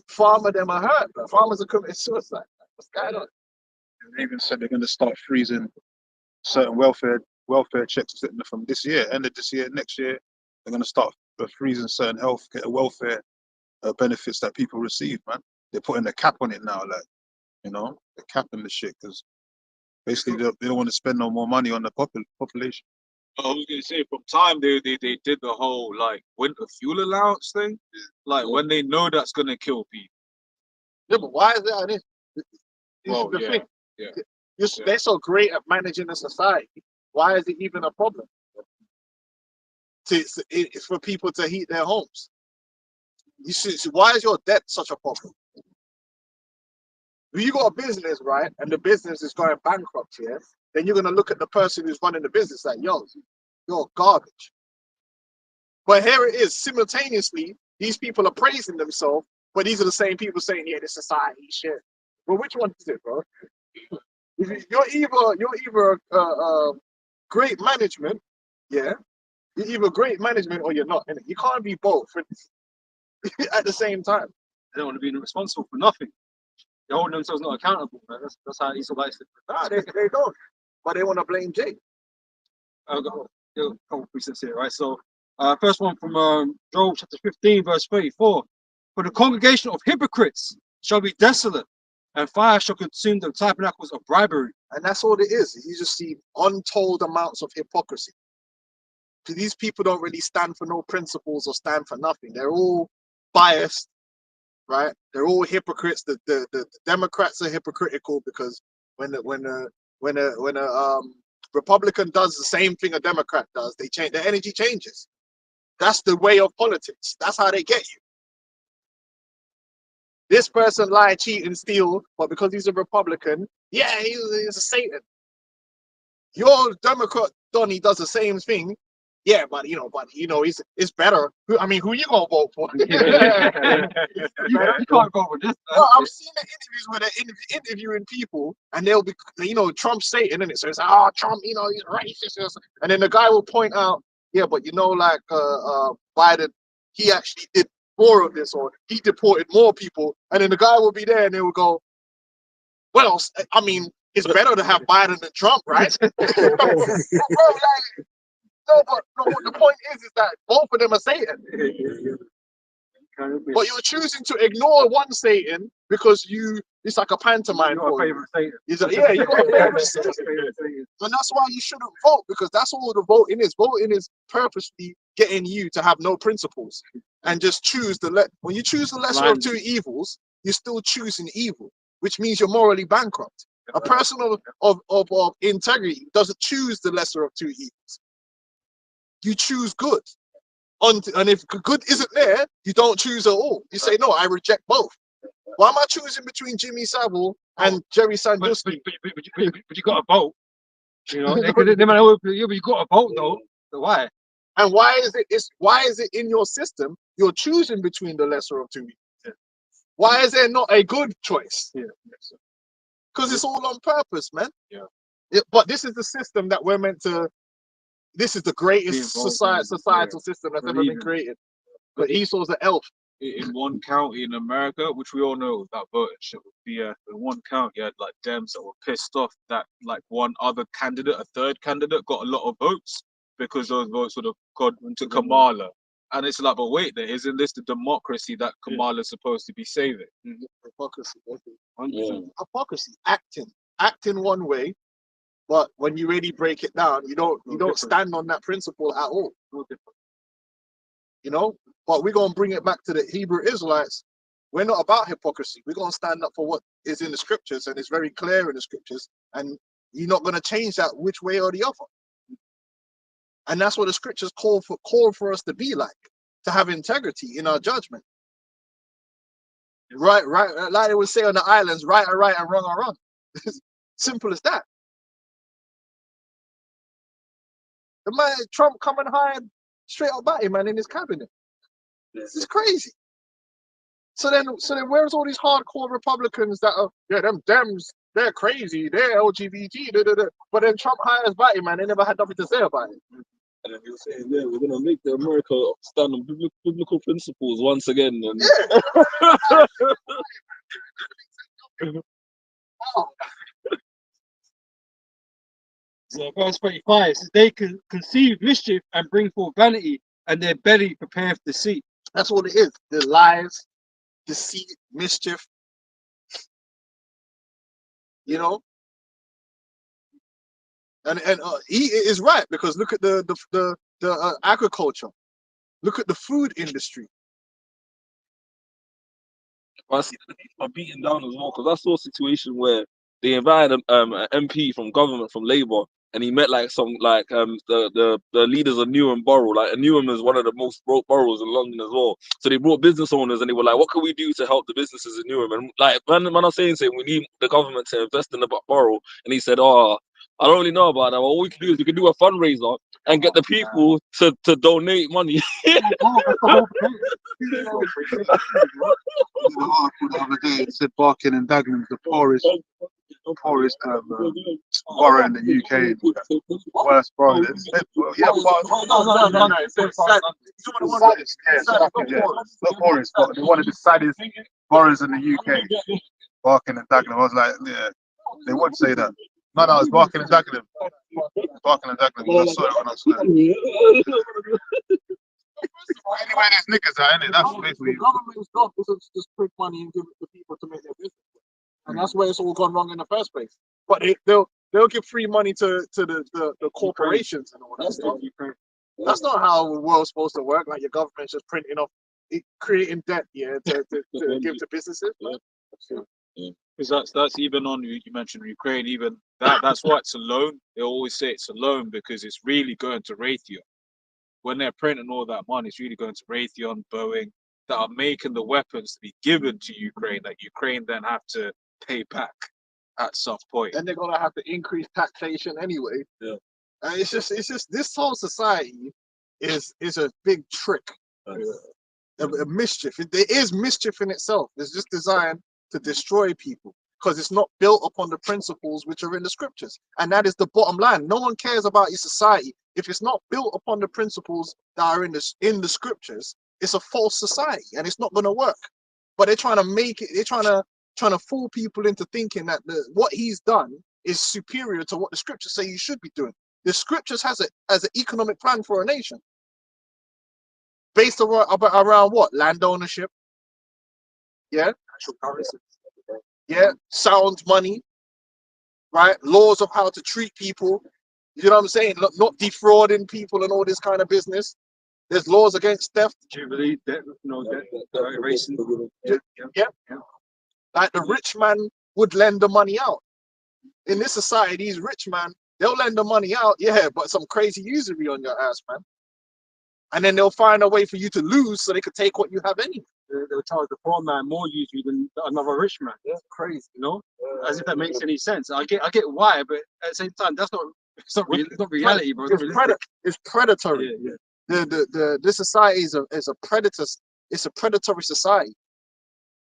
Farmer them are hurt. Farmers are committing suicide. What's going on? They even said they're going to start freezing certain welfare checks from this year, end of this year, next year. They're going to start freezing certain welfare benefits that people receive, man. They're putting a cap on it now, like, you know, they're capping the shit because basically they don't want to spend no more money on the population. I was gonna say from time they did the whole like winter fuel allowance thing, like when they know that's gonna kill people. Yeah, but why is that? This Well, is the thing. yeah. They're so great at managing the society. Why is it even a problem? It's for people to heat their homes. You see, why is your debt such a problem? If you got a business, right, and the business is going bankrupt here, then you're gonna look at the person who's running the business like, yo, you're garbage. But here it is, simultaneously, these people are praising themselves, but these are the same people saying, yeah, this society shit. Well, which one is it, bro? You're either great management, yeah. You're either great management or you're not. And you can't be both at the same time. They don't want to be responsible for nothing. They're holding themselves not accountable. Man. That's how Esau likes it. Nah, they don't. But they want to blame Jake. I've got a couple precepts here, right? So, first one from Job chapter 15, verse 34. For the congregation of hypocrites shall be desolate, and fire shall consume the tabernacles of bribery. And that's all it is. You just see untold amounts of hypocrisy. Because these people don't really stand for no principles or stand for nothing. They're all biased, right? They're all hypocrites. The Democrats are hypocritical because when a Republican does the same thing a Democrat does, they change. Their energy changes. That's the way of politics. That's how they get you. This person lie, cheat, and steal, but because he's a Republican, yeah, he's a Satan. Your Democrat Donnie does the same thing. Yeah, but it's better. I mean, who you gonna vote for? You can't go with this. No, I've seen the interviews where they're interviewing people, and they'll be, Trump's Satan, and it says, Trump, he's racist, and then the guy will point out, yeah, but Biden, he actually did more of this, or he deported more people, and then the guy will be there, and they will go, well, I mean, it's better to have Biden than Trump, right? But the point is that both of them are Satan. But you're choosing to ignore one Satan because it's like a pantomime. You got a favorite Satan. You got a favorite Satan. And that's why you shouldn't vote, because that's all the voting is. Voting is purposely getting you to have no principles and just choose when you choose the lesser of two evils, you're still choosing evil, which means you're morally bankrupt. A person of integrity doesn't choose the lesser of two evils. You choose good. And if good isn't there, you don't choose at all. You say, no, I reject both. Why am I choosing between Jimmy Savile and Jerry Sandusky? But you got to vote. You got to vote though. So why? And why is it in your system you're choosing between the lesser of two evils? Yeah. Why is there not a good choice? Because it's all on purpose, man. But this is the system that we're meant to. This is the greatest societal system that's ever been created. But Esau's an elf. In one county in America, which we all know that voting shit would be, in one county you had like Dems that were pissed off that like one other candidate, a third candidate, got a lot of votes because those votes would have gone to Kamala, And it's like, but wait, there isn't this the democracy that Kamala's supposed to be saving? Hypocrisy. Yeah. Hypocrisy. Acting one way, but when you really break it down, you don't stand on that principle at all. You know, but we're gonna bring it back to the Hebrew Israelites. We're not about hypocrisy. We're gonna stand up for what is in the scriptures, and it's very clear in the scriptures, and you're not gonna change that which way or the other. And that's what the scriptures call for us to be like, to have integrity in our judgment. Right, like they would say on the islands, right are right and wrong are wrong. Simple as that. The man Trump come and hired straight up Batty man in his cabinet. This is crazy. So then where's all these hardcore Republicans that are them Dems, they're crazy, they're LGBT, but then Trump hires Batty man, they never had nothing to say about it. And then he was saying, yeah, we're gonna make the America stand on biblical principles once again. And So verse 35 says they can conceive mischief and bring forth vanity, and their belly prepareth deceit. That's what it is. The lies, deceit, mischief. You know, and he is right, because look at the agriculture, look at the food industry. I see that the people are beaten down as well, because I saw a situation where they invited an MP from government from Labour, and he met like the leaders of Newham Borough. Like, and Newham is one of the most broke boroughs in London as well. So they brought business owners, and they were like, "What can we do to help the businesses in Newham?" And like, man, I'm saying we need the government to invest in the borough. And he said, "Oh, I don't really know about that. Well, all we can do is we can do a fundraiser and get the people to donate money." The article the other day, it said Barking and Dagenham, the poorest borough in the UK. Worst borough. It said, No. It says not poorest, but one of the saddest boroughs in the UK. Barking and Dagenham. I was like, yeah, they would say that. No, it's Barking and Dagenham. Barking and Dagenham. I saw it when I saw it. Anyway, there's niggas out, innit? That's basically. The government's job is to just print money and give it to people to make their business. And that's where it's all gone wrong in the first place. But they'll give free money to the corporations and all that stuff. That's not how the world's supposed to work. Like, your government's just printing off, creating debt, to give to businesses. Because that's even on, you mentioned Ukraine, even that's why it's a loan. They always say it's a loan because it's really going to Raytheon. When they're printing all that money, it's really going to Raytheon, Boeing, that are making the weapons to be given to Ukraine, that Ukraine then have to pay back at some point. And they're gonna have to increase taxation anyway. Yeah. And it's just this whole society is a big trick. A mischief. There is mischief in itself. It's just designed to destroy people, because it's not built upon the principles which are in the scriptures. And that is the bottom line. No one cares about your society if it's not built upon the principles that are in the scriptures. It's a false society, and it's not going to work. But they're trying to make it. They're trying to fool people into thinking that what he's done is superior to what the scriptures say you should be doing. The scriptures has an economic plan for a nation based around what? Land ownership. Yeah. Yeah. Sound money. Right. Laws of how to treat people. You know what I'm saying? Not defrauding people and all this kind of business. There's laws against theft. Jubilee, erasing. Yeah. Like, the rich man would lend the money out. In this society, these rich man, they'll lend the money out, but some crazy usury on your ass, man. And then they'll find a way for you to lose so they could take what you have anyway. They'll charge the poor man more usually than another rich man. Yeah, crazy. You know, as if that makes any sense. I get why, but at the same time, it's not reality, bro. It's predatory. Yeah. This society is a predator. It's a predatory society,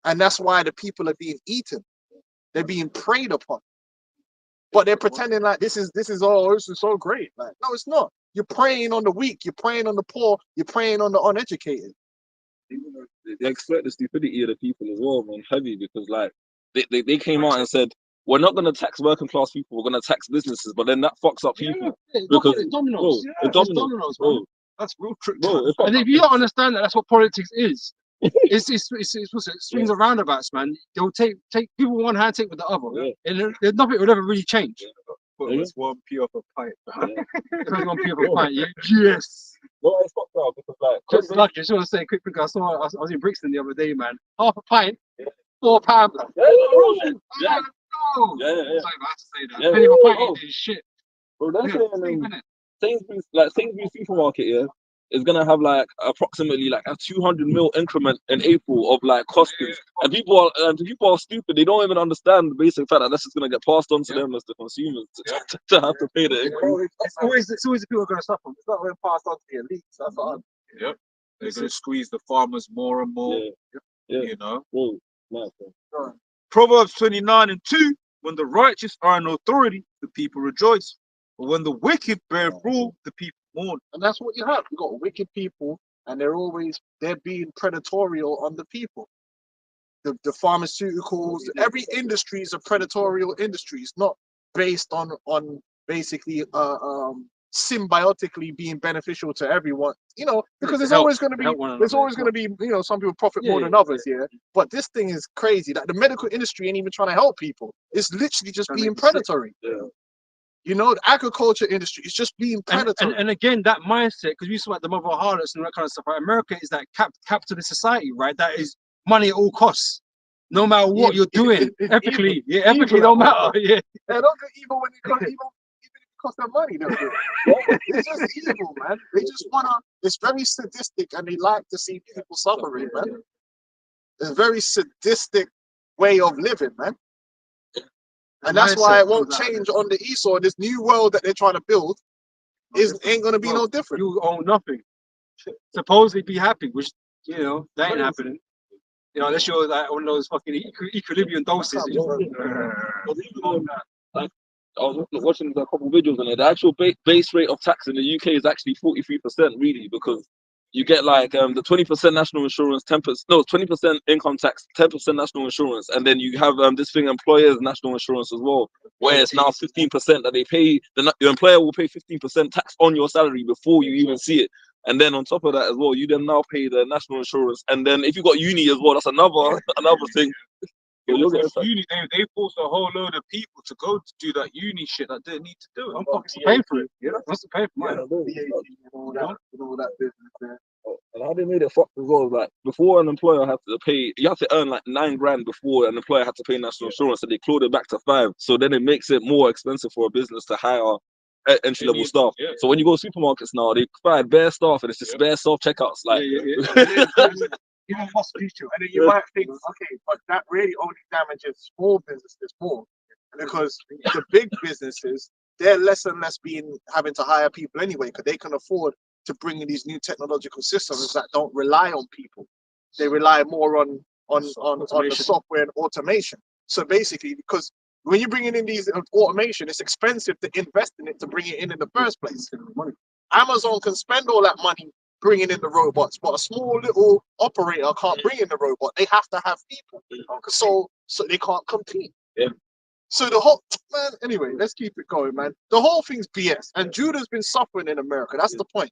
and that's why the people are being eaten. They're being preyed upon. But they're pretending like this is so great. Like, no, it's not. You're preying on the weak. You're preying on the poor. You're preying on the uneducated. They expect the stupidity of the people as well, man, heavy, because like they came out and said, we're not going to tax working class people, we're going to tax businesses, but then that fucks up people. Because it's dominoes. Bro, It's dominoes, bro. That's real trick. Bro, it's And if you don't understand that, that's what politics is. It's what's it? Swings and roundabouts, man. They'll take people with one hand, take with the other, Yeah. and there's nothing will ever really change. But it was 1p off a pint. Depends on people fight. Yeah. Yes. no, it's not now because like Just lucky. I just want to say quick. I was in Brixton the other day, man. Half a pint, £4. Yeah. Oh, Yeah. no. Yeah. Sorry, I had to say that. Yeah. Penny for a Oh. pint is shit. Bro, that's Yeah, saying same, innit? Sainsbury's supermarket, yeah, is gonna have like approximately like a 200 mil increment in April of like costings, and people are stupid. They don't even understand the basic fact that this is gonna get passed on to them as the consumers to have to pay the increment. It's always the people who are going to suffer. It's not going to pass on to the elites. That's what Yep. They're going to squeeze the farmers more and more. Yeah. You know. Bro, nice, bro. Proverbs 29:2. When the righteous are in authority, the people rejoice. But when the wicked bear rule, the people mourn. And that's what you have. You got wicked people, and they're being predatorial on the people. The pharmaceuticals, every industry is a predatorial industry. It's not based on basically symbiotically being beneficial to everyone. You know, because there's always going to be some people profit more than others. Yeah, but this thing is crazy. That the medical industry ain't even trying to help people. It's literally just being predatory. Yeah. You know, the agriculture industry is just being predatory. And again, that mindset, because we talk about the mother of harlots and that kind of stuff. Right? America is that capitalist society, right? That is money at all costs, no matter what you're doing. Ethically, ethically don't matter. Yeah, They don't get evil when it comes, even if it costs them money. They'll do it. It's just evil, man. They just wanna. It's very sadistic, and they like to see people suffering, man. It's a very sadistic way of living, man. And that's why it won't change on the Esau. This new world that they're trying to build ain't gonna be no different. You own nothing. Supposedly be happy, which that ain't happening. Unless you're like one of those fucking equilibrium doses. Like, I was watching a couple of videos on it. The actual base rate of tax in the UK is actually 43%, really, because you get like the 20% national insurance, 20% income tax, 10% national insurance, and then you have this thing, employers' national insurance as well, where it's now 15% that they pay. Your employer will pay 15% tax on your salary before you even see it. And then on top of that as well, you then now pay the national insurance. And then if you got uni as well, that's another thing. Uni, they forced a whole load of people to go to do that uni shit that didn't need to do it. I'm fucking paying for it. Yeah, that's paying for it. all that business there. And how they made it fucked as well, like before an employer had to pay, you have to earn like $9,000 before an employer had to pay national insurance, so they clawed it back to 5. So then it makes it more expensive for a business to hire entry level staff. Yeah. So when you go to supermarkets now, they provide bare staff and it's just bare self checkouts. Like, Even hospital, and then you might think, okay, but that really only damages small businesses more, because the big businesses, they're less and less having to hire people anyway, because they can afford to bring in these new technological systems that don't rely on people. They rely more on the software and automation. So basically, because when you're bringing in these automation, it's expensive to invest in it to bring it in the first place. Amazon can spend all that money bringing in the robots, but a small little operator can't bring in the robot. They have to have people, so they can't compete. Yeah. So the whole anyway, let's keep it going, man. The whole thing's BS, and Judah's been suffering in America. That's the point.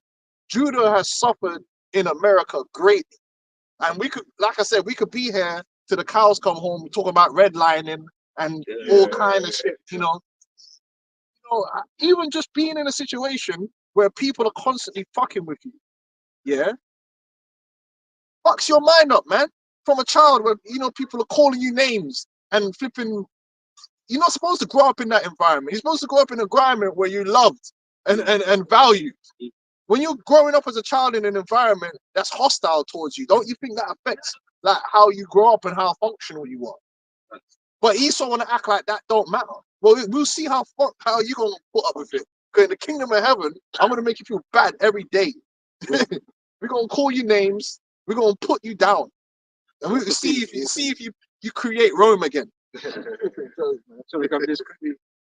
Judah has suffered in America greatly, and we could, like I said, we could be here till the cows come home talking about redlining and all kind of shit. Even just being in a situation where people are constantly fucking with you. Yeah, fucks your mind up, man. From a child where people are calling you names and flipping. You're not supposed to grow up in that environment. You're supposed to grow up in an environment where you're loved and valued. When you're growing up as a child in an environment that's hostile towards you, don't you think that affects like how you grow up and how functional you are? But Esau want to act like that don't matter. Well, we'll see how you gonna put up with it. Because in the kingdom of heaven, I'm gonna make you feel bad every day. We're gonna call you names. We're gonna put you down, and we'll see if you create Rome again. So we got this.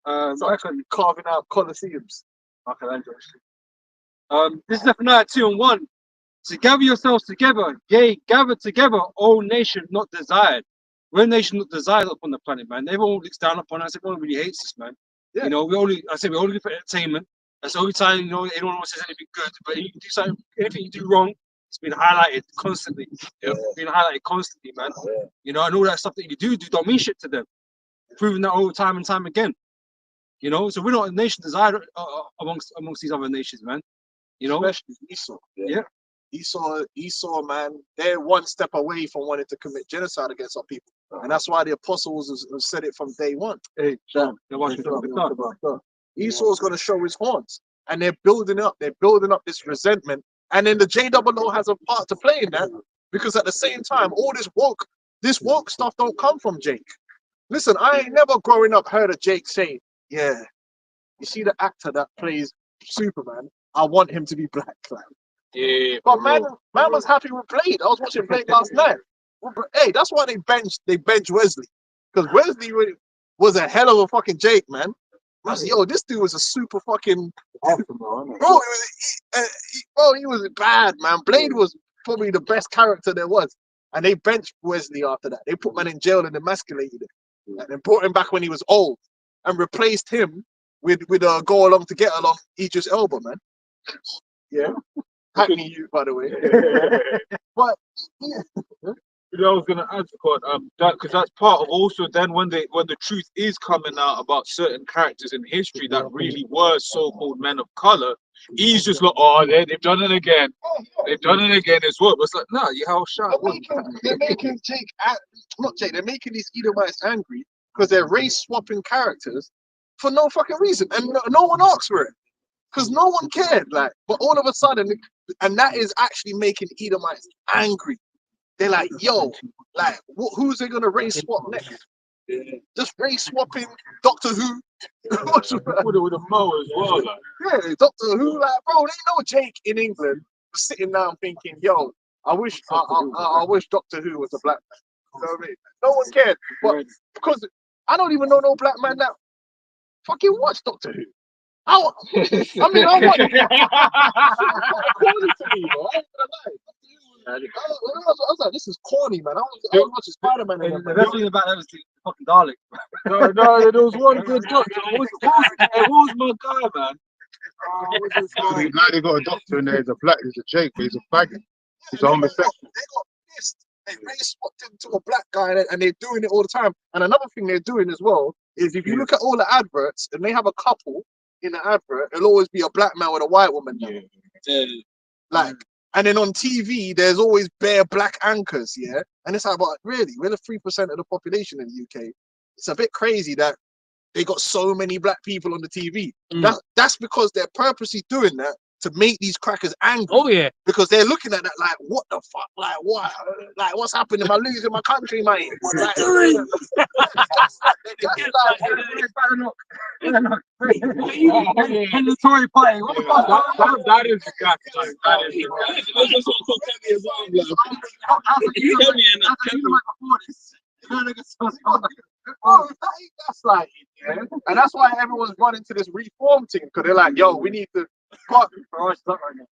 Carving out colosseums. This is Zephaniah 2:1. So gather yourselves together, yea, gather together, O nation not desired. We're a nation not desired upon the planet, man. Everyone looks down upon us. Everyone really hates us, man. Yeah. We only live for entertainment. And so every time, you know, anyone says anything good, but you do something, anything you do wrong, it's been highlighted constantly. It's been highlighted constantly, man. You know, and all that stuff that you do don't mean shit to them. Proving that all time and time again. You know, so we're not a nation desired amongst these other nations, man. You know, Especially Esau. Yeah. Esau, man, they're one step away from wanting to commit genocide against our people. And that's why the apostles have said it from day one. Hey, Esau's going to show his horns. And they're building up this resentment. And then the JOO has a part to play in that. Because at the same time, all this woke stuff don't come from Jake. Listen, I ain't never growing up heard of Jake saying, yeah, you see the actor that plays Superman, I want him to be black. Yeah, But man was happy with Blade. I was watching Blade last night. Hey, that's why they benched Wesley. Because Wesley was a hell of a fucking Jake, man. I said, yo, this dude was a super fucking bro. He was bad, man. Blade was probably the best character there was. And they benched Wesley after that. They put man in jail and emasculated him. And then brought him back when he was old and replaced him with a go along to get along Idris Elba, man. Yeah. Hackney you, by the way. But yeah. You know, I was gonna add, Scott, that because that's part of also then when the truth is coming out about certain characters in history that really were so-called men of color, he's just like, oh, they've done it again. They've done it again as well. But it's like, nah, you how sharp. They're making they're making these Edomites angry because they're race swapping characters for no fucking reason, and no one asked for it because no one cared. Like, but all of a sudden, and that is actually making Edomites angry. They're like, yo, like, who's they gonna race swap next? Just race swapping Doctor Who. with a Mo as well. Like. Yeah, Doctor Who, like, bro, they know Jake in England was sitting down thinking, yo, I wish Doctor Who was a black man. You know what I mean? No one cared. But because I don't even know no black man that fucking watch Doctor Who. I watch it. Corny to me, bro. I ain't gonna lie. I was like, this is corny, man. I was watching Spider-Man. The best thing about that was the fucking Dalek. No, there was one good doctor. It was my guy, man. Now they got a doctor in there. He's a Jake, but he's a faggot. He's a homosexual. They got pissed. They swapped him to a black guy, and they're doing it all the time. And another thing they're doing as well is if you look at all the adverts, and they have a couple in the advert, it'll always be a black man with a white woman. Yeah. Like. And then on TV, there's always bare black anchors, yeah? And it's like, but really, we're the 3% of the population in the UK. It's a bit crazy that they got so many black people on the TV. That's because they're purposely doing that to make these crackers angry. Oh, yeah. Because they're looking at that like, what the fuck? Like, what? Like, what's happening? Am I losing my country, mate? Like, the Tory party. What the fuck? That is the guy. That's like, yeah. And that's why everyone's running to this reform thing because they're like, yo, we need to. But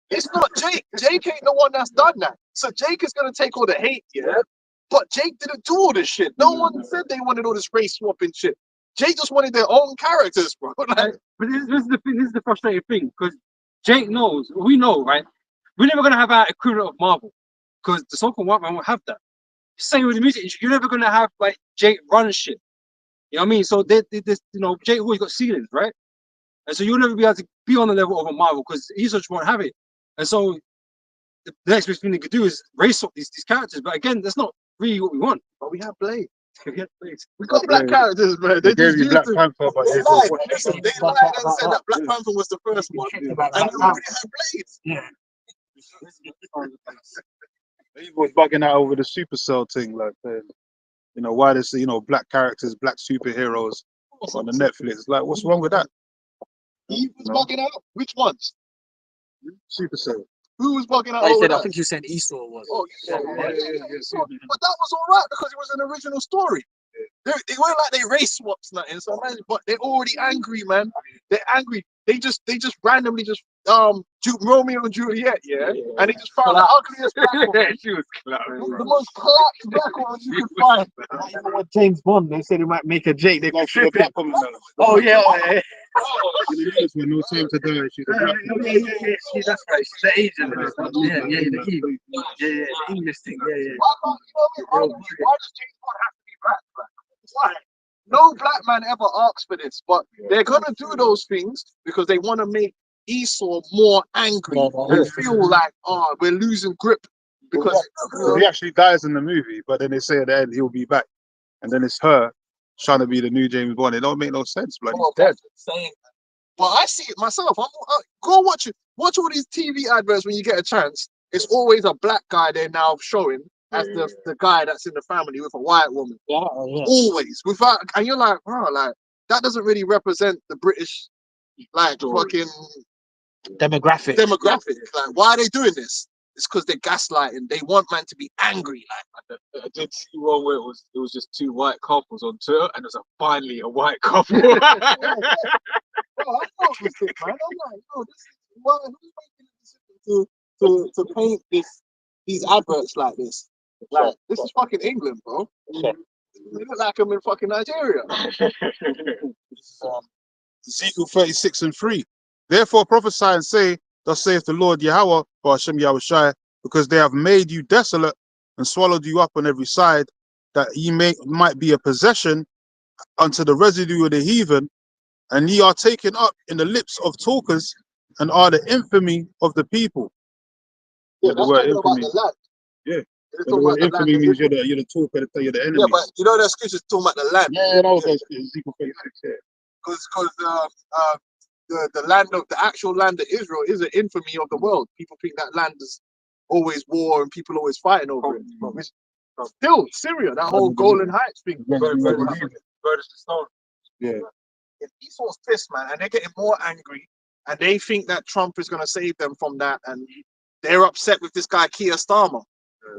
it's not Jake. Jake ain't the one that's done that. So Jake is gonna take all the hate, yeah. But Jake didn't do all this shit. No one said they wanted all this race swapping shit. Jake just wanted their own characters, bro. Like, but this is the thing. This is the frustrating thing because Jake knows. We know, right? We're never gonna have our equivalent of Marvel because the so-called white man won't have that. Same with the music industry. You're never gonna have like Jake run shit. You know what I mean? So this, you know, Jake always got ceilings, right? And so you'll never be able to be on the level of a Marvel because he just won't have it. And so the next best thing they could do is race up these characters. But again, that's not really what we want. but we have Blade. We have Blade. We got black characters, man. They gave just you used Black to. Panther, but They lied and said that Black Panther was the first one. And they already had Blades. Yeah. He was bugging out over the Supercell thing, like, you know, why there's, you know, black characters, black superheroes on the Netflix. Like, what's wrong with that? He was bugging out. Which ones? Supercell. Who was bugging out? I over said, I that? think you said Esau was. Oh, yeah. But that was all right because it was an original story. They weren't like they race swaps nothing. So man, but they're already angry, man. They're angry. They just randomly just Romeo and Juliet, yeah. And they just found the ugliest black woman. She was close. The most collapsed black woman you could find. Even with James Bond, they said they might make a Jake. They Go for the black woman. Oh yeah. With no time to die. She's a black See, that's right. She's the Asian. The Eve. The English thing. Why can't, you know what I mean? Why does James Bond have to be black? Why? No black man ever asks for this, but they're gonna do those things because they want to make Esau more angry and feel like, oh, we're losing grip because he actually dies in the movie, but then they say at the end he'll be back, and then it's her trying to be the new James Bond. It don't make no sense, bloody. He's dead. But I see it myself. Go watch it. Watch all these TV adverts when you get a chance. It's always a black guy they're now showing as the guy that's in the family with a white woman. Yeah. Always. Without, and you're like, bro, like that doesn't really represent the British like fucking Demographic. Like, why are they doing this? It's because they're gaslighting. They want man to be angry. Like, I did see one where it was just two white couples on Twitter, and it was finally a white couple. bro, I know this shit, man. I'm like, no, this is why who's making the decision to paint these adverts like this? Like, this is fucking England, bro. They look like I'm in fucking Nigeria. Ezekiel 36:3. Therefore prophesy and say, thus saith the Lord Yahweh, or Hashem Yahushai, because they have made you desolate and swallowed you up on every side, that ye might be a possession unto the residue of the heathen, and ye are taken up in the lips of talkers, and are the infamy of the people. Yeah, the that's word talking about infamy. the land. Yeah. It's The talking word about the land infamy of means Israel. you're the talker, you're the enemy. Yeah, but you know that scripture's talking about the land. Yeah, that was Ezekiel 36, yeah. Because the land of the actual land of Israel is an infamy of the world. People think that land is always war and people always fighting over it. Which, still, Syria, that whole Golan Heights thing. Yeah. If Esau's pissed, man, and they're getting more angry, and they think that Trump is going to save them from that, and they're upset with this guy Keir Starmer.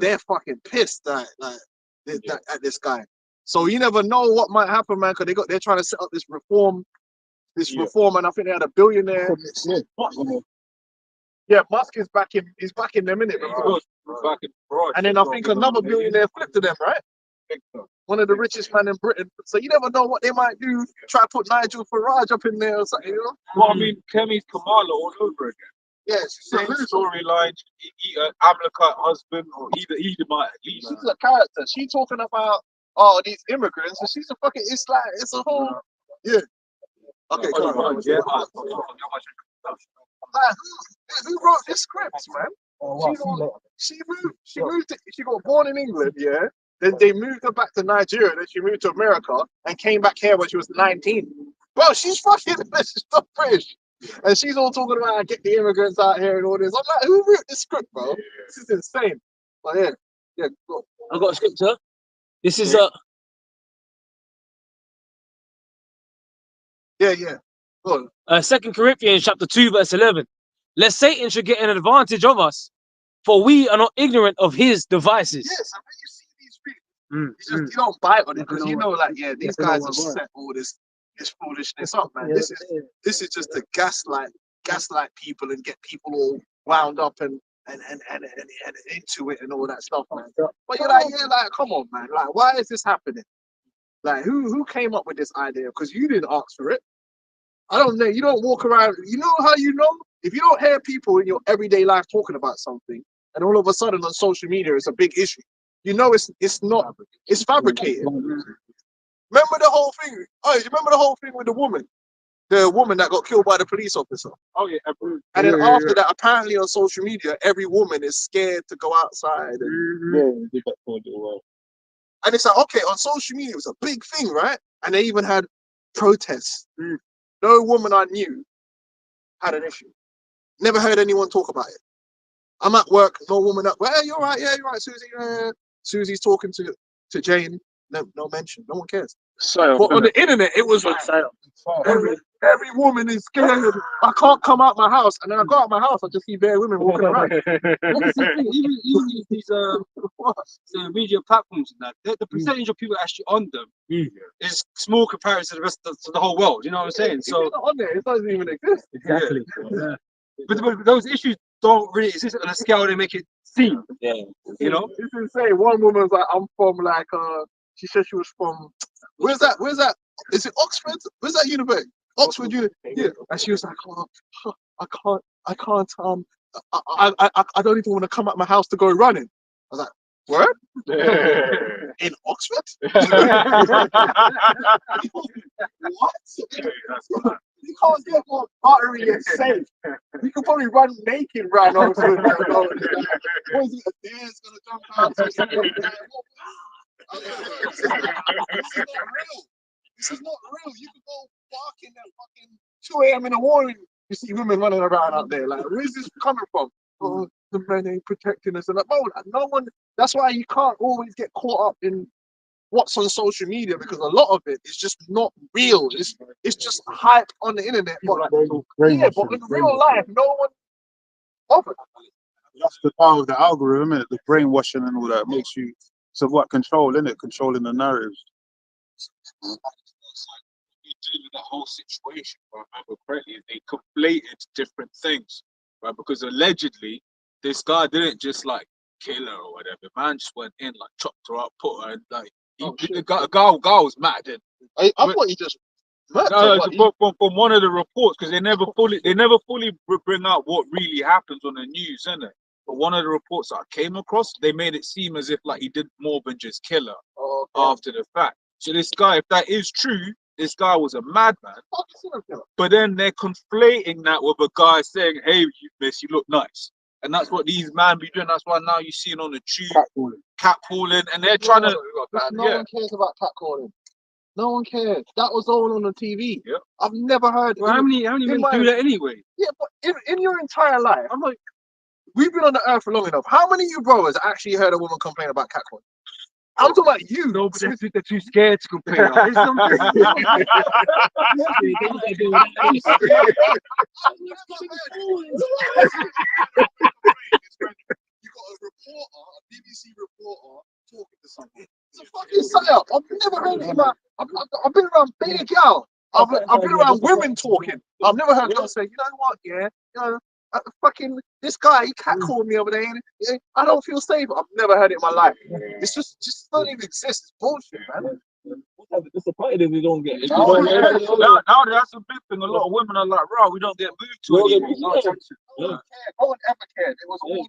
They're fucking pissed at this guy. So you never know what might happen, man, because they're trying to set up this reform, and I think they had a billionaire. Yeah, Musk is backing them in it. And then I think another billionaire flipped to them, right? One of the richest men in Britain. So you never know what they might do. Try to put Nigel Farage up in there or something, you know? Well, I mean, Kemi's Kamala all over again. Yes, Same storyline. Amalekai husband, or either might at least. she's a character. She talking about these immigrants, and she's a fucking. It's a whole. Yeah. Okay, go on. Yeah. Who wrote this script, man? She moved. She got born in England, yeah. Then they moved her back to Nigeria. Then she moved to America and came back here when she was 19. Bro, she's fucking. She's not British. And she's all talking about get the immigrants out here and all this. I'm like, who wrote this script, bro? This is insane. But yeah, go. I got a scripture. This is Yeah. Go on. 2 Corinthians chapter 2 verse 11. Lest Satan should get an advantage of us, for we are not ignorant of his devices. Yes, and when you see these things, you don't bite on it because you know, like, yeah, these guys have set all this foolishness up, man. This is just to gaslight people and get people all wound up and into it and all that stuff, man. But you're like, come on, man. Like, why is this happening? Like, who came up with this idea? Because you didn't ask for it. I don't know. You don't walk around. You know how you know? If you don't hear people in your everyday life talking about something, and all of a sudden on social media it's a big issue, you know it's not. It's fabricated. Remember the whole thing? Oh, you remember the whole thing with the woman that got killed by the police officer? Oh yeah. And then after that, apparently on social media, every woman is scared to go outside. And it's like, okay, on social media, it was a big thing, right? And they even had protests. No woman I knew had an issue. Never heard anyone talk about it. I'm at work, no woman up. Well, you're right, Susie. Susie's talking to Jane. No mention. No one cares. But on the internet, it was like every woman is scared. I can't come out my house, and then I go out my house, I just see bare women walking around. That's the thing. Even these media platforms and that, the percentage of people actually on them is small comparison to the rest of the whole world. You know what I'm saying? So it's not on there. It doesn't even exist. Exactly. Yeah. But those issues don't really exist on a scale they make it seem. Yeah. You know? It's insane. One woman was like, I'm from she said she was from where's that? Is it Oxford? Where's that university? Oxford, yeah. And she was like, oh, I can't, I don't even want to come out my house to go running. I was like, word? In Oxford? What? You can't get more buttery and safe. You can probably run naked around Oxford. What is it? A deer's gonna jump out? This is not real. This is not real. You can go barking at fucking 2 a.m. in the morning. You see women running around out there. Like, where's this coming from? Oh, the men ain't protecting us. And like, no, no one. That's why you can't always get caught up in what's on social media, because a lot of it is just not real. It's just hype on the internet. But, yeah, but in real life, no one bothered. That's the power of the algorithm, isn't it? The brainwashing and all that makes you somewhat control, isn't it? Controlling the narratives. You deal with that whole situation, right? Remember correctly, they conflated different things, right? Because allegedly, this guy didn't just like kill her or whatever. Man just went in, like chopped her up, put her in, like the guy was mad. Then I thought he just. From one of the reports, because they never fully bring out what really happens on the news, innit? But one of the reports that I came across, they made it seem as if like he did more than just kill her after the fact. So this guy, if that is true, this guy was a madman. But then they're conflating that with a guy saying, "Hey, miss, you look nice," and that's what these men be doing. That's why now you see it on the tube, catcalling, and they're trying to. No one cares about catcalling. No one cares. That was all on the TV. Yeah. I've never heard. Well, how many men do that anyway? Yeah, but in your entire life, I'm like, we've been on the earth for long enough. How many of you brothers actually heard a woman complain about catcalling? I'm talking about you. No, but they're too scared to complain. There's something. You got a reporter, a BBC reporter, talking to someone. It's a fucking psyop. I've never heard it in my. I've been around big gal. I've been around women talking. I've never heard them say, you know what, yeah, you know, fucking this guy, he catcalled me over there. And I don't feel safe. I've never heard it in my life. It's just doesn't even exist. It's bullshit, man. Disappointed if we don't get it. Now that's a big thing. A lot of women are like, "Right, we don't get moved to it." No one ever cared. It was all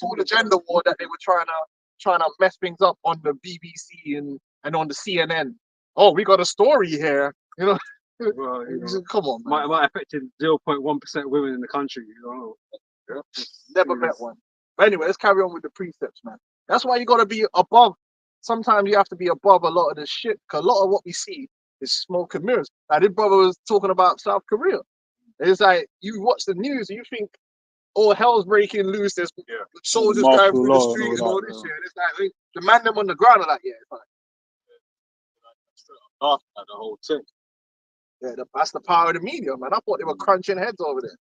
on the gender war that they were trying to mess things up on the BBC and on the CNN. Oh, we got a story here, you know. Well, come on, man. might affect 0.1% of women in the country. You know, Never met one. But anyway, let's carry on with the precepts, man. That's why you got to be above. Sometimes you have to be above a lot of this shit, because a lot of what we see is smoke and mirrors. Like this brother was talking about South Korea. It's like you watch the news and you think, oh, hell's breaking loose. There's soldiers driving through the street and all this shit. And it's like the man them on the ground are like, yeah, it's fine. After the whole thing. Yeah, that's the power of the media, man. I thought they were crunching heads over there.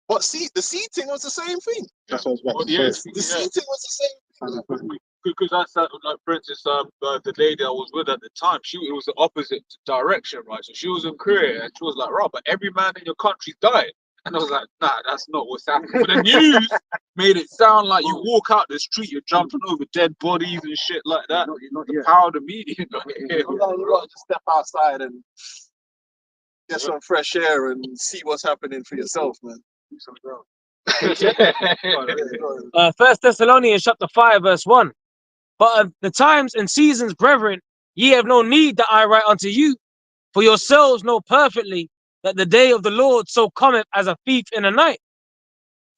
But see, the seating was the same thing. That's what I was about to say. The seating was the same thing. Because that's like, for instance, the lady I was with at the time, it was the opposite direction, right? So she was in Korea and she was like, "Right, but every man in your country's died." And I was like, "Nah, that's not what's happening." But the news made it sound like you walk out the street, you're jumping over dead bodies and shit like that. The power of the media. You got to just step outside and get some fresh air and see what's happening for yourself, man. First Thessalonians chapter 5 verse 1. But of the times and seasons, brethren, ye have no need that I write unto you, for yourselves know perfectly that the day of the Lord so cometh as a thief in the night.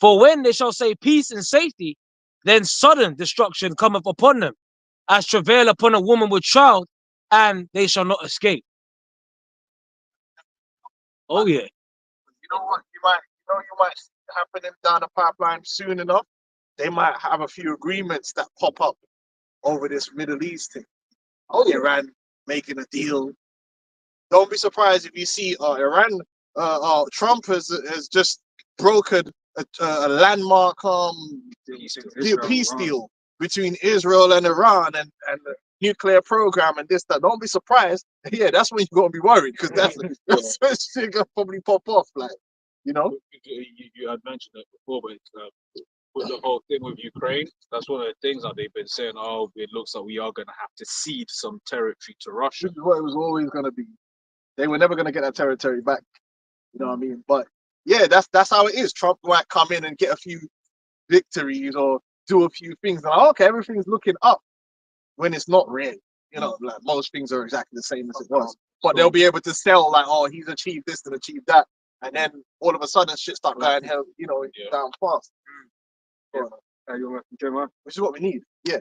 For when they shall say peace and safety, then sudden destruction cometh upon them, as travail upon a woman with child, and they shall not escape. Oh yeah. You know what? You might see it happening down the pipeline soon enough. They might have a few agreements that pop up over this Middle East thing. Oh, Iran making a deal. Don't be surprised if you see Iran. Trump has just brokered a landmark peace deal between Israel and Iran and the nuclear program and this, that. Don't be surprised. Yeah, that's when you're gonna be worried, because that's when shit gonna probably pop off, like, you know. You had mentioned it before, but with the whole thing with Ukraine, that's one of the things that they've been saying. Oh, it looks like we are going to have to cede some territory to Russia. This is what it was always going to be. They were never going to get that territory back. You know what I mean? But yeah, that's how it is. Trump might come in and get a few victories or do a few things. And okay, everything's looking up when it's not really. You know, like most things are exactly the same as it was. But they'll be able to sell like, oh, he's achieved this and achieved that, and then all of a sudden shit start going hell, you know, down fast. Which is what we need. Yeah.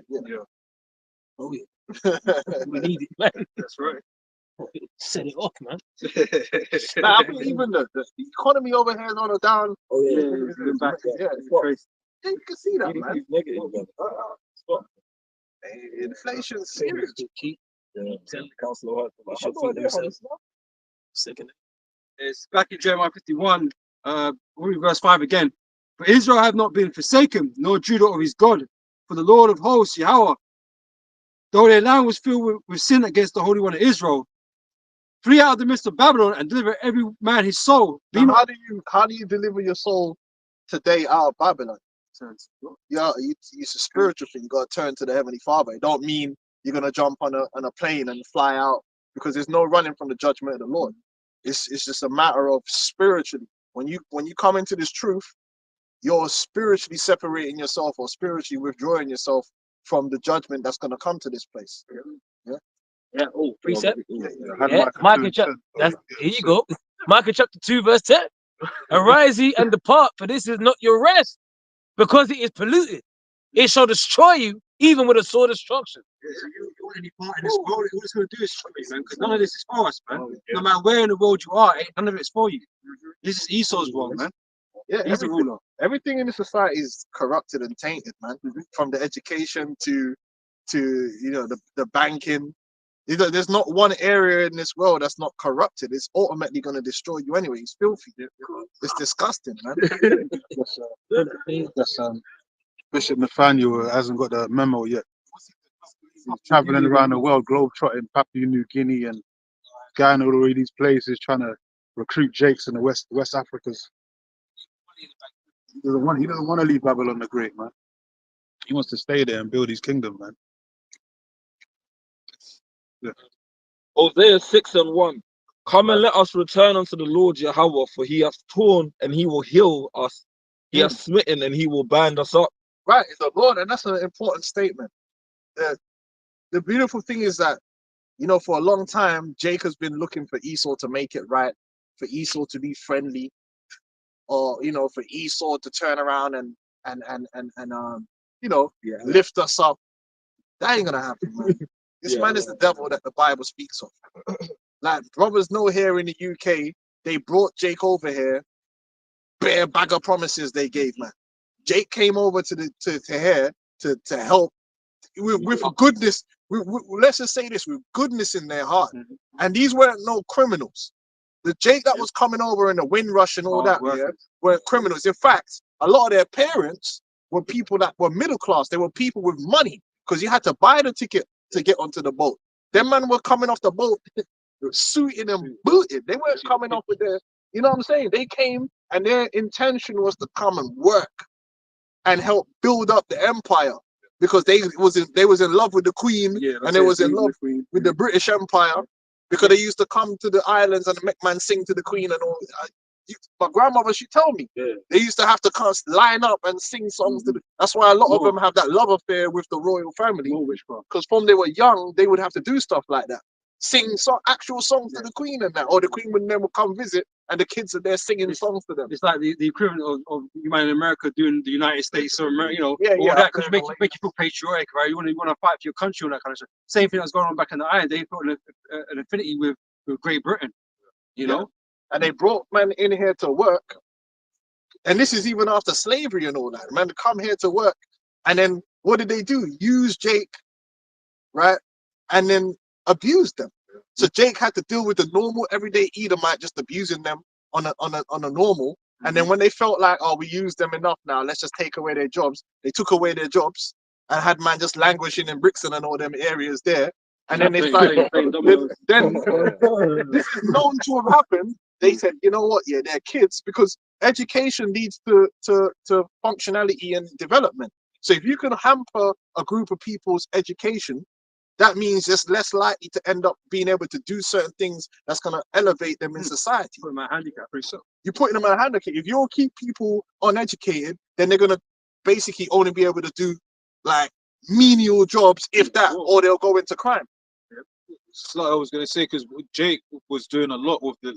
Oh yeah, we need it, man. That's right. Set it off, man. Nah, I think even the economy over here is on a down. Oh yeah, You can see that, man. Negative, man. Inflation's serious. It's back in Jeremiah 51, verse 5 again. For Israel have not been forsaken, nor Judah of his God. For the Lord of hosts, Yahweh, though their land was filled with sin against the Holy One of Israel, flee out of the midst of Babylon and deliver every man his soul. Now, how do you deliver your soul today out of Babylon? Yeah, it's a spiritual thing. You got to turn to the Heavenly Father. It don't mean you're gonna jump on a plane and fly out, because there's no running from the judgment of the Lord. It's just a matter of spiritually. When you come into this truth, you're spiritually separating yourself or spiritually withdrawing yourself from the judgment that's gonna come to this place. Yeah. Oh, precept. Yeah. Yeah. Micah chapter. Here you go. Micah chapter 2, verse 10. Arise ye and depart, for this is not your rest, because it is polluted. It shall destroy you, even with a sword of destruction. So you want any part in this world, all it's going to do is destroy you, man, because none of this is for us, man. No matter where in the world you are, none of it's for you. This is Esau's world, man. Yeah, He's the ruler. everything in the society is corrupted and tainted, man. From the education to you know the banking. You know, there's not one area in this world that's not corrupted. It's ultimately going to destroy you anyway. It's filthy. It's disgusting, man. That's Bishop Nathaniel hasn't got the memo yet. He's traveling around the world, globetrotting Papua New Guinea and Ghana, all of these places, trying to recruit Jakes in the West Africas. He doesn't want to leave Babylon the Great, man. He wants to stay there and build his kingdom, man. Hosea 6:1. Come and let us return unto the Lord Yahweh, for he hath torn and he will heal us. He hath smitten and he will bind us up. Right, it's the Lord, and that's an important statement. The beautiful thing is that, you know, for a long time, Jacob's been looking for Esau to make it right, for Esau to be friendly, or you know, for Esau to turn around and you know, lift us up. That ain't gonna happen, man. This man is the devil that the Bible speaks of. Like brothers know here in the UK, they brought Jake over here, bare bag of promises they gave, man. Jake came over to here to help with goodness. Let's just say this, with goodness in their heart. And these weren't no criminals. The Jake that was coming over in the Windrush and all that, weren't criminals. In fact, a lot of their parents were people that were middle class. They were people with money, because you had to buy the ticket to get onto the boat. Them men were coming off the boat suited and booted. They weren't coming off with their, you know what I'm saying? They came and their intention was to come and work and help build up the empire, because they was in love with the Queen, and they was in love with the British Empire, because they used to come to the islands and make man sing to the Queen and all. My grandmother, she told me, they used to have to come line up and sing songs to the, that's why a lot of them have that love affair with the royal family, because from they were young, they would have to do stuff like that, sing actual songs to the Queen and that, or the Queen would then come visit and the kids are there singing songs to them. It's like the equivalent of you man in America doing the United States or America, you know, all yeah, that, because make you feel patriotic, right? You want to fight for your country, all that kind of stuff. Same thing that's going on back in the island. They put an affinity with Great Britain, you know. And they brought men in here to work, and this is even after slavery and all that. Man, to come here to work, and then what did they do? Use Jake, right? And then abuse them. So Jake had to deal with the normal everyday Edomite just abusing them on a normal. And then when they felt like, oh, we used them enough now, let's just take away their jobs. They took away their jobs and had man just languishing in Brixton and all them areas there. And then they started. Then this is known to have happened. They said, you know what? Yeah, they're kids, because education leads to functionality and development. So if you can hamper a group of people's education, that means it's less likely to end up being able to do certain things that's going to elevate them in society. Put my handicap pretty so. You're putting them at a handicap. If you keep people uneducated, then they're going to basically only be able to do like menial jobs, if that, or they'll go into crime. It's like I was gonna say, because Jake was doing a lot with the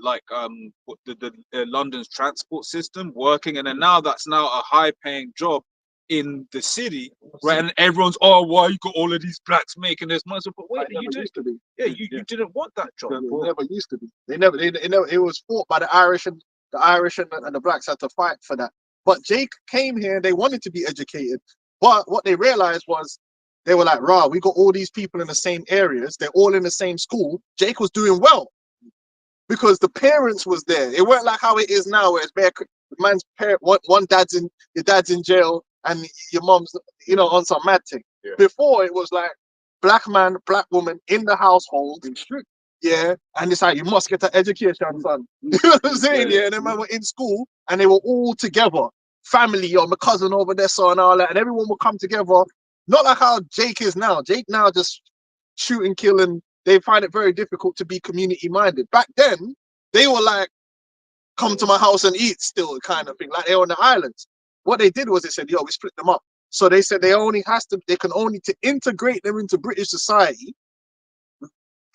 what the London's transport system working, and then now that's now a high paying job in the city, right? And everyone's, oh, why you got all of these blacks making this money? But wait, you didn't. To be. Yeah, you didn't want that job. It never used to be. They never. It was fought by the Irish and the blacks had to fight for that. But Jake came here. They wanted to be educated, but what they realized was they were like, "Rah, we got all these people in the same areas. They're all in the same school. Jake was doing well because the parents was there. It weren't like how it is now, where it's bare man's parent. One dad's in your dad's in jail, and your mom's, on some mad thing. Yeah. Before it was like black man, black woman in the household. Yeah, and it's like you must get an education, son. You know what I'm saying? Yeah, and then man were in school and they were all together, family, or my cousin over there, so and all that, and everyone would come together. Not like how Jake is now. Jake now just shoot and kill, and they find it very difficult to be community minded. Back then, they were like, come to my house and eat still, kind of thing, like they're on the islands. What they did was they said, yo, we split them up. So they said they can only to integrate them into British society.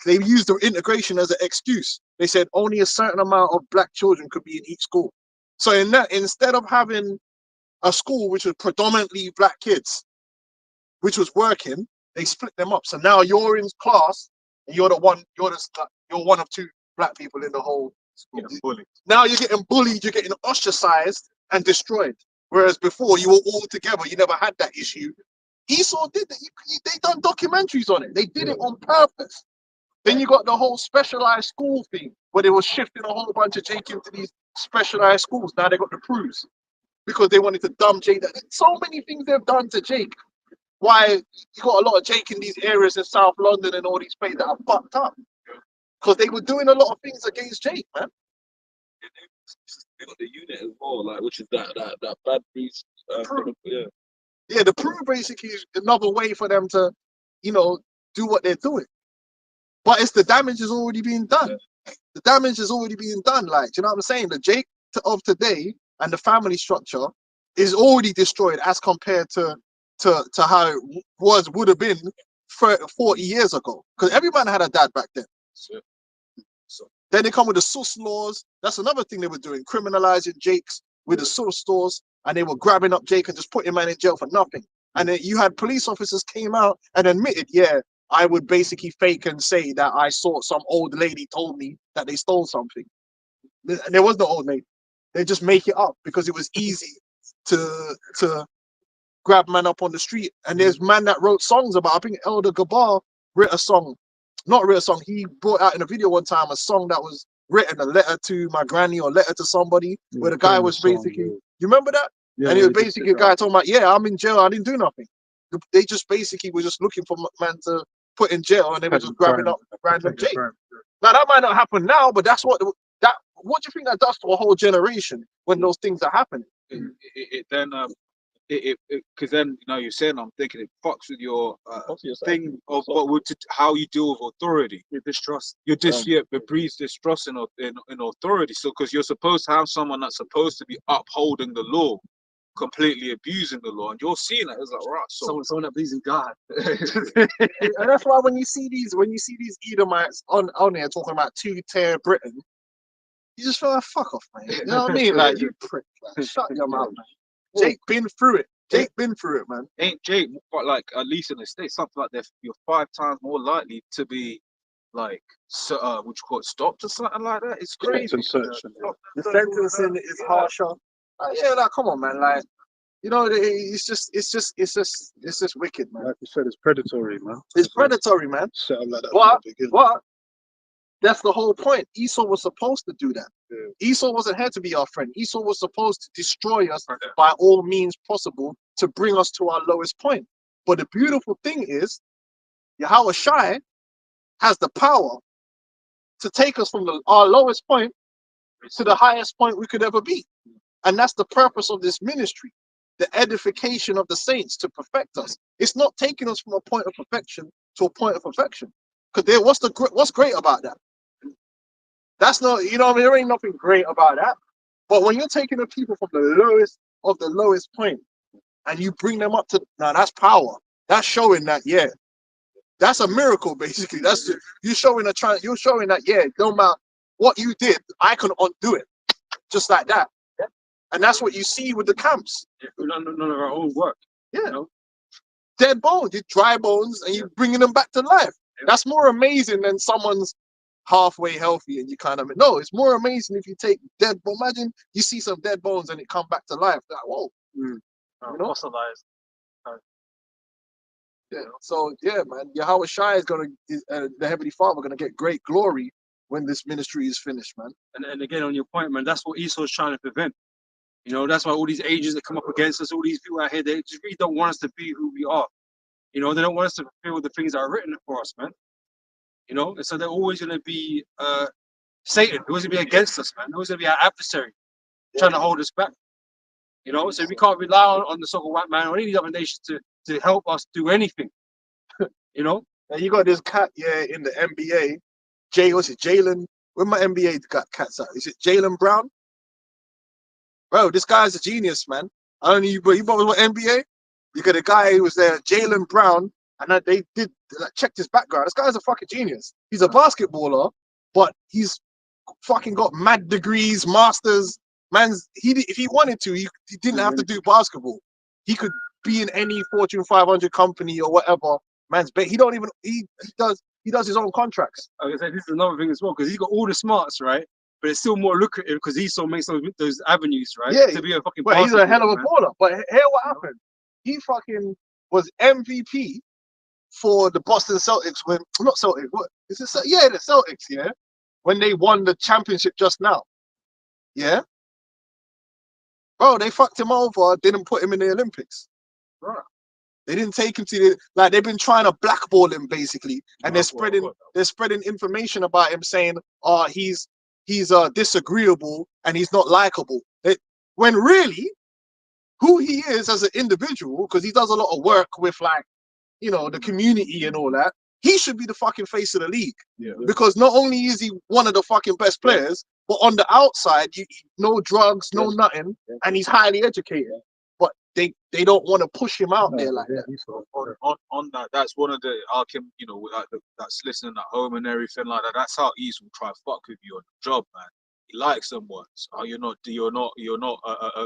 They used the integration as an excuse. They said only a certain amount of black children could be in each school. So in that, instead of having a school which was predominantly black kids, which was working, they split them up. So now you're in class and you're one of two black people in the whole school. Now you're getting bullied, you're getting ostracized and destroyed. Whereas before you were all together, you never had that issue. Esau did that. They done documentaries on it. They did it on purpose. Then you got the whole specialized school thing where they were shifting a whole bunch of Jake into these specialized schools. Now they got the proofs because they wanted to dumb Jake. So many things they've done to Jake. Why you got a lot of Jake in these areas in South London and all these places that are fucked up because they were doing a lot of things against Jake, man. They got the unit as well, like, which is that bad breeze. Yeah, the proof basically is another way for them to, do what they're doing. But it's the damage is already being done. Yeah. The damage is already being done. Like, do you know what I'm saying? The Jake of today and the family structure is already destroyed as compared to how it would have been 40 years ago. Because every man had a dad back then. So then they come with the sus laws. That's another thing they were doing, criminalizing Jakes with the sus laws, and they were grabbing up Jake and just putting man in jail for nothing. And then you had police officers came out and admitted, yeah, I would basically fake and say that I saw some old lady told me that they stole something. There was no old lady. They just make it up because it was easy to grab man up on the street. And there's man that wrote songs about, I think Elder Gabar wrote a song. Not wrote a song. He brought out in a video one time a song that was written, a letter to my granny or letter to somebody, where the guy was basically, you remember that? Yeah, and it was basically a guy talking about, yeah, I'm in jail, I didn't do nothing. They just basically were just looking for man to put in jail, and they were just grabbing up random Jake. Now that might not happen now, but that's what do you think that does to a whole generation when those things are happening? Because then you're saying, I'm thinking it fucks with your thing of how you deal with authority. Your distrust. It breeds distrust in authority. So because you're supposed to have someone that's supposed to be upholding the law, completely abusing the law, and you're seeing it as like, right, so someone that believes in God. And that's why when you see these Edomites on there talking about two-tier Britain, you just feel like, fuck off, man. You know what I mean? Like, you prick, like, shut your mouth, man. Jake been through it. Been through it, man. Ain't Jake, but like at least in the States, something like that, you're 5 times more likely to be like, what you call it, stopped or something like that. It's crazy. The sentencing is harsher. Like, come on, man. Like, it's just wicked, man. Like you said, it's predatory, man. It's predatory, man. Set up like that but that's the whole point. Esau was supposed to do that. Yeah. Esau wasn't here to be our friend. Esau was supposed to destroy us by all means possible to bring us to our lowest point. But the beautiful thing is, Yahweh Shai has the power to take us from our lowest point to the highest point we could ever be. And that's the purpose of this ministry, the edification of the saints to perfect us. It's not taking us from a point of perfection to a point of perfection. Because what's great about that? That's not, you know what I mean? There ain't nothing great about that. But when you're taking the people from the lowest of the lowest point and you bring them up to, now that's power. That's showing that, yeah, that's a miracle, basically. You're showing that, yeah, no matter what you did, I can undo it. Just like that. And that's what you see with the camps. None of our own work. Yeah. You know? Dead bones, you dry bones, and you're bringing them back to life. That's more amazing than someone's halfway healthy and you kind of, no, it's more amazing if you take dead bones. Imagine you see some dead bones and it come back to life. Like, whoa. You know? Fossilized. Yeah. So yeah, man, Yahweh Shai is the Heavenly Father gonna get great glory when this ministry is finished, man. And again, on your point, man, that's what Esau's trying to prevent. You know, that's why all these agents that come up against us, all these people out here, they just really don't want us to be who we are. You know, they don't want us to fulfill the things that are written for us, man. You know, and so they're always going to be Satan, they're always going to be against us, man. They're always going to be our adversary, trying to hold us back. You know, so we can't rely on the so-called white man or any other nation to help us do anything. You know? And you got this cat, yeah, in the NBA. What's it, Jalen? Where my NBA got cats at? Is it Jalen Brown? Bro, this guy's a genius, man. I don't know you, but you bought what NBA? You got a guy who was there, Jalen Brown, and they did checked his background. This guy's a fucking genius. He's a basketballer, but he's fucking got mad degrees, masters. If he wanted to, he didn't have to do basketball. He could be in any Fortune 500 company or whatever. He does his own contracts. Like I said, this is another thing as well, because he's got all the smarts, right? But it's still more lucrative because Esau makes those avenues, right? Yeah, to be a fucking. But he's a hell of a man. baller. But here what happened? He fucking was MVP for the Boston Celtics when not Celtics. What is it? Yeah, the Celtics. Yeah, when they won the championship just now. Yeah, bro, they fucked him over. Didn't put him in the Olympics. Right. They didn't take him to they've been trying to blackball him basically, and they're spreading information about him saying, oh, he's disagreeable and he's not likable. When really, who he is as an individual, because he does a lot of work with the community and all that, he should be the fucking face of the league. Yeah. Because not only is he one of the fucking best players, but on the outside, no drugs, no nothing, and he's highly educated. But they don't want to push him out there like that. On that, that's one of the that's listening at home and everything like that. That's how Esau will try to fuck with you on the job, man. He likes them words. Oh, you're not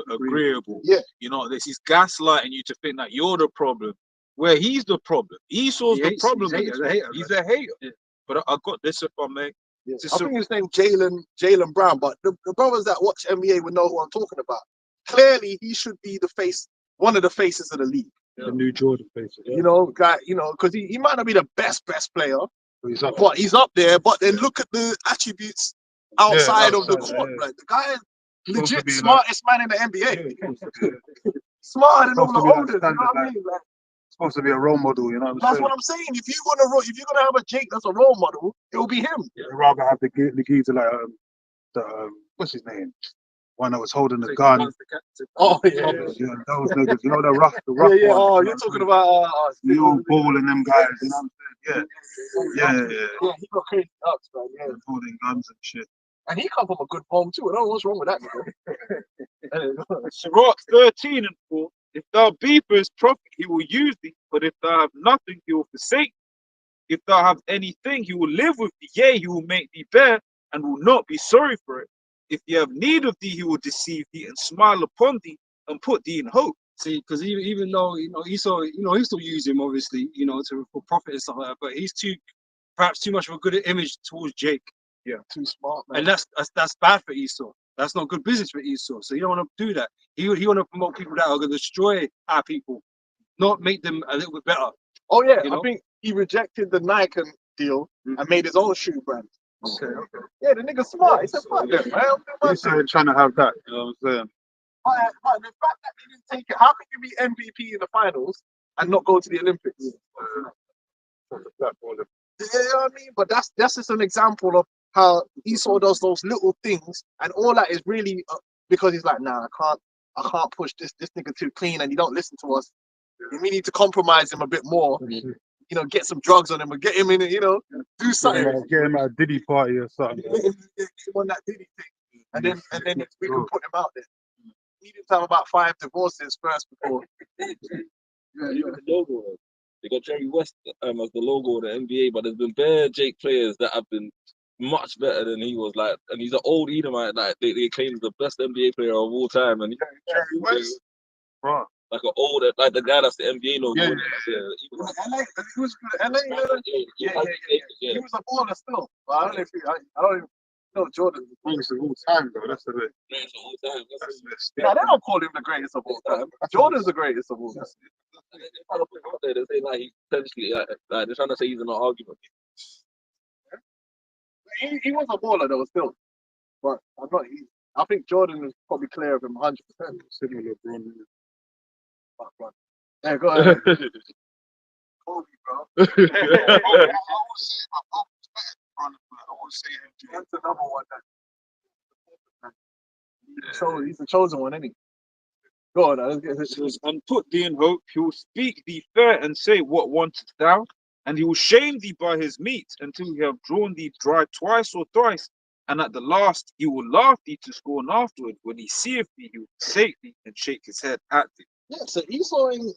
agreeable. Yeah. You know this. He's gaslighting you to think that you're the problem, where he's the problem. Esau's the problem. He's a hater. Yeah. But I got this if I may. Yeah. I think his name Jalen Brown, but the brothers that watch NBA would know who I'm talking about. Clearly, he should be the face, one of the faces of the league. The new Jordan face. You know, guy. You know, because he might not be the best player, but he's up there. But then look at the attributes outside of the court. Yeah. Like the guy is legit be smartest man in the NBA. Smarter than all the oldest. You know what I mean? Like, Supposed to be a role model, you know what I'm that's saying? what I'm saying. If you're gonna have a Jake that's a role model, it will be him. I'd rather have the geezer like what's his name? One that was holding the gun. Oh yeah. Yeah, those niggas, you know the rough Yeah. ones, Oh, you you're know talking about the old ball and them guys, you know what I'm saying? Yeah. Yeah, he got crazy ups, man. Yeah. Holding guns and shit. And he come from a good home too. I don't know what's wrong with that. Sirach 13:4. If thou be for his profit, he will use thee. But if thou have nothing, he will forsake. If thou have anything, he will live with thee. Yea, he will make thee bear and will not be sorry for it. If he have need of thee, he will deceive thee and smile upon thee and put thee in hope. See, because even though Esau, he still use him obviously, for profit and stuff like that, but he's perhaps too much of a good image towards Jake. Yeah, too smart, man. And that's bad for Esau. That's not good business for Esau. So you don't want to do that. He want to promote people that are going to destroy our people, not make them a little bit better. Oh yeah, I think he rejected the Nike deal and made his own shoe brand. Okay. Yeah, the nigga smart. He said, "Fuck them, man." He's trying to have that, you know what I'm saying? But the fact that he didn't take it, how can you be MVP in the finals and not go to the Olympics? You know what I mean? But that's just an example of how Esau does those little things, and all that is really because he's like, nah, I can't push this nigga too clean, and you don't listen to us. We need to compromise him a bit more. You know, get some drugs on him and get him in, you know, do something. Get him at a Diddy party or something. Get him on that Diddy thing, and then we can put him out there. He needed to have about 5 divorces first before. Even the logo, they got Jerry West as the logo of the NBA, but there's been bare Jake players that have been much better than he was. Like, and he's an old Edomite. Like they claim he's the best NBA player of all time, and Jerry West, bro. like an old, like the guy that's the NBA logo. Yeah. He was, LA, he was good. LA, he was a baller still. But I don't know if I don't even know Jordan. Greatest of all time, though. That's the bit. greatest of all time. That's the best. Nah, they don't call him the greatest of all time. Jordan's the greatest of all time. They're trying to put him out there. They say like he's potentially like they're trying to say he's in an argument. He was a baller though still. But I'm not. I think Jordan is probably clear of him 100%. Similar LeBron. Yeah, go ahead. Kobe, bro. I always say it, but Kobe's better than LeBron. I always say him. That's the number one. So he's the chosen one, isn't he? Go on, let's get this. And put thee in hope, he will speak thee fair and say what wantest thou, and he will shame thee by his meat until he have drawn thee dry twice or thrice, and at the last he will laugh thee to scorn afterward. When he seeth thee, he will forsake thee and shake his head at thee. Yeah, so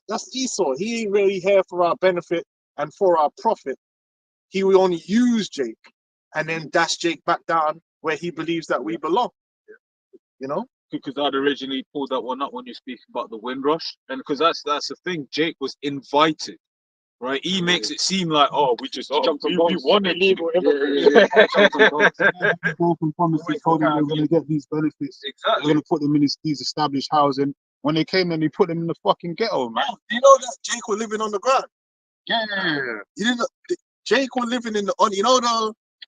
that's Esau. He ain't really here for our benefit and for our profit. He will only use Jake and then dash Jake back down where he believes that we belong. You know? Because I'd originally pulled that one up when you speak about the Windrush, and because that's the thing. Jake was invited, right? He makes it seem like, oh, we just we wanted illegal immigrants. People from promises told them they were going to get these benefits. They're Exactly. going to put them in these established housing. When they came, then they put them in the fucking ghetto, man. You know that Jake was living on the ground. Yeah. You didn't know Jake was living in you know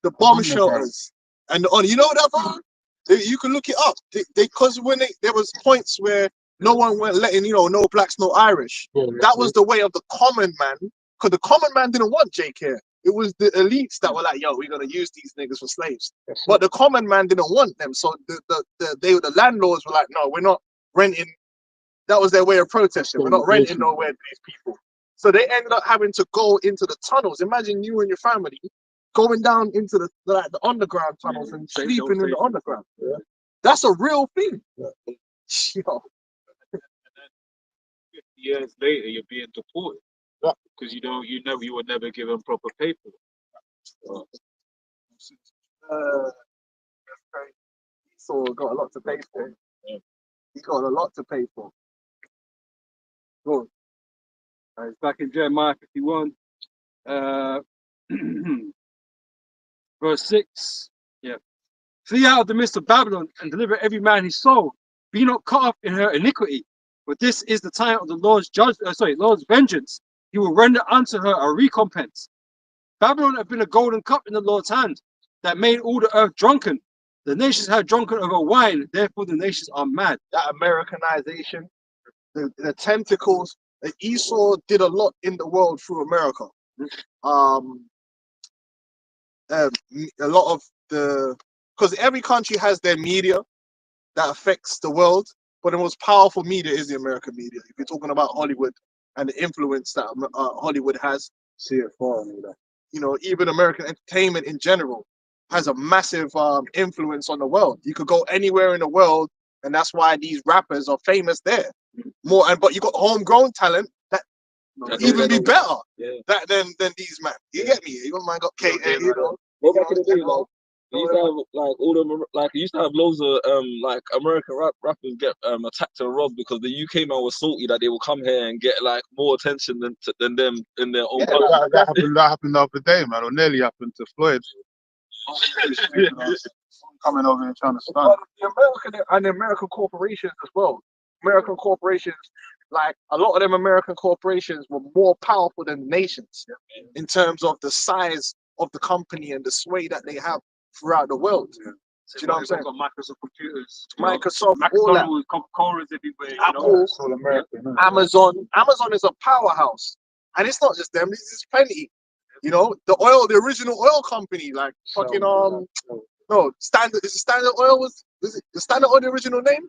the bomb shelters and you know that bro? You can look it up. Because when there was points where no one went letting no blacks, no Irish. That was the way of the common man. Because the common man didn't want Jake here. It was the elites that were like, yo, we're gonna use these niggas for slaves. But the common man didn't want them. So the landlords were like, no, we're not renting. That was their way of protesting. We're not renting nowhere to these people. So they ended up having to go into the tunnels. Imagine you and your family going down into the underground tunnels and sleeping in the underground. Yeah. That's a real thing. Yeah. Yo. 50 years later, you're being deported. Yeah. Because you were never given proper paperwork. Esau got a lot to pay for. Yeah. He got a lot to pay for. Go on. It's back in Jeremiah 51, verse 6. Yeah. Flee out of the midst of Babylon and deliver every man his soul. Be not caught up in her iniquity, for this is the time of the Lord's vengeance. He will render unto her a recompense. Babylon had been a golden cup in the Lord's hand that made all the earth drunken. The nations had drunken over wine, therefore the nations are mad. That Americanization, the tentacles. Esau did a lot in the world through America. A lot of because every country has their media that affects the world, but the most powerful media is the American media. If you're talking about Hollywood and the influence that Hollywood has, even American entertainment in general has a massive influence on the world. You could go anywhere in the world, and that's why these rappers are famous there. But you got homegrown talent that even be better than these men. You get me? You man got KA, Well, back in the day, like, they used to have like all them like you used to have loads of like American rappers get attacked and robbed because the UK man was salty that they will come here and get like more attention than them in their own country. That happened the other day, man. Or nearly happened to Floyd. Coming over and trying to stun. The American corporations as well. American corporations, like a lot of them American corporations were more powerful than nations in terms of the size of the company and the sway that they have throughout the world. Do you know what I'm saying? Got Microsoft computers, Microsoft, all that. McDonald's, Coca-Cola's everywhere. Apple, It's all American. Amazon. Amazon is a powerhouse, and it's not just them. There's plenty. The original oil company, like fucking Standard. Is it Standard Oil? Was it the Standard Oil the original name?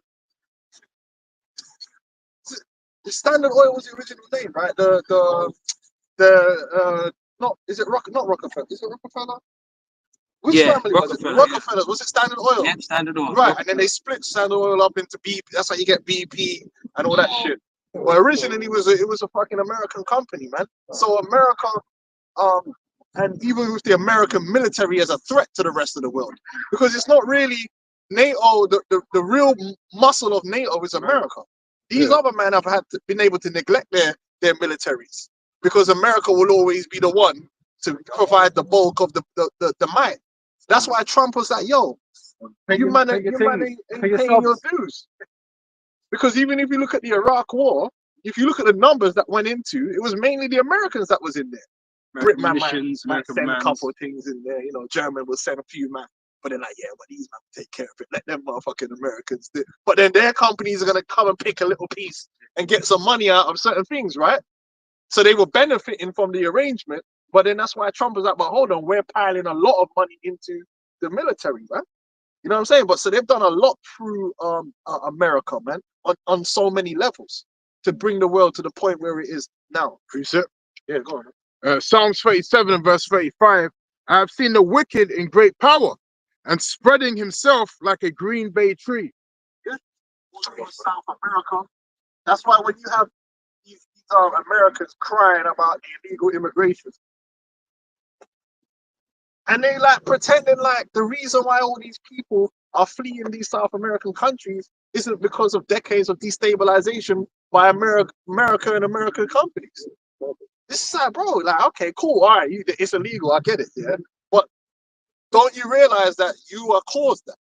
The Standard Oil was the original name, right? Not is it not Rockefeller? Is it Rockefeller? Which Yeah, family was it? Rockefeller. Rockefeller. Was it Standard Oil? Yep, Standard Oil. Right, and then they split Standard Oil up into BP. That's how you get BP and all that shit. But originally, it was a fucking American company, man. So America, and even with the American military as a threat to the rest of the world, because it's not really NATO. The real muscle of NATO is America. These other men have been able to neglect their militaries because America will always be the one to provide the bulk of the might. That's why Trump was like, yo, you man ain't paying your dues. Because even if you look at the Iraq War, if you look at the numbers that went into, it was mainly the Americans that was in there. American Britman missions, might American send a mans. couple of things in there, German will send a few man. But they're like, yeah, but these man take care of it. Let them motherfucking Americans do. But then their companies are gonna come and pick a little piece and get some money out of certain things, right? So they were benefiting from the arrangement. But then that's why Trump was like, but hold on, we're piling a lot of money into the military, man. You know what I'm saying? But so they've done a lot through America, man, on so many levels to bring the world to the point where it is now. Precept. Yeah, go on. Psalms 37 and verse 35. I have seen the wicked in great power and spreading himself like a green bay tree. Yeah. South America. That's why when you have these Americans crying about the illegal immigration, and they like pretending like the reason why all these people are fleeing these South American countries isn't because of decades of destabilization by America and American companies. This is like, bro, like, okay, cool, all right, it's illegal, I get it, yeah. But don't you realize that you are caused that?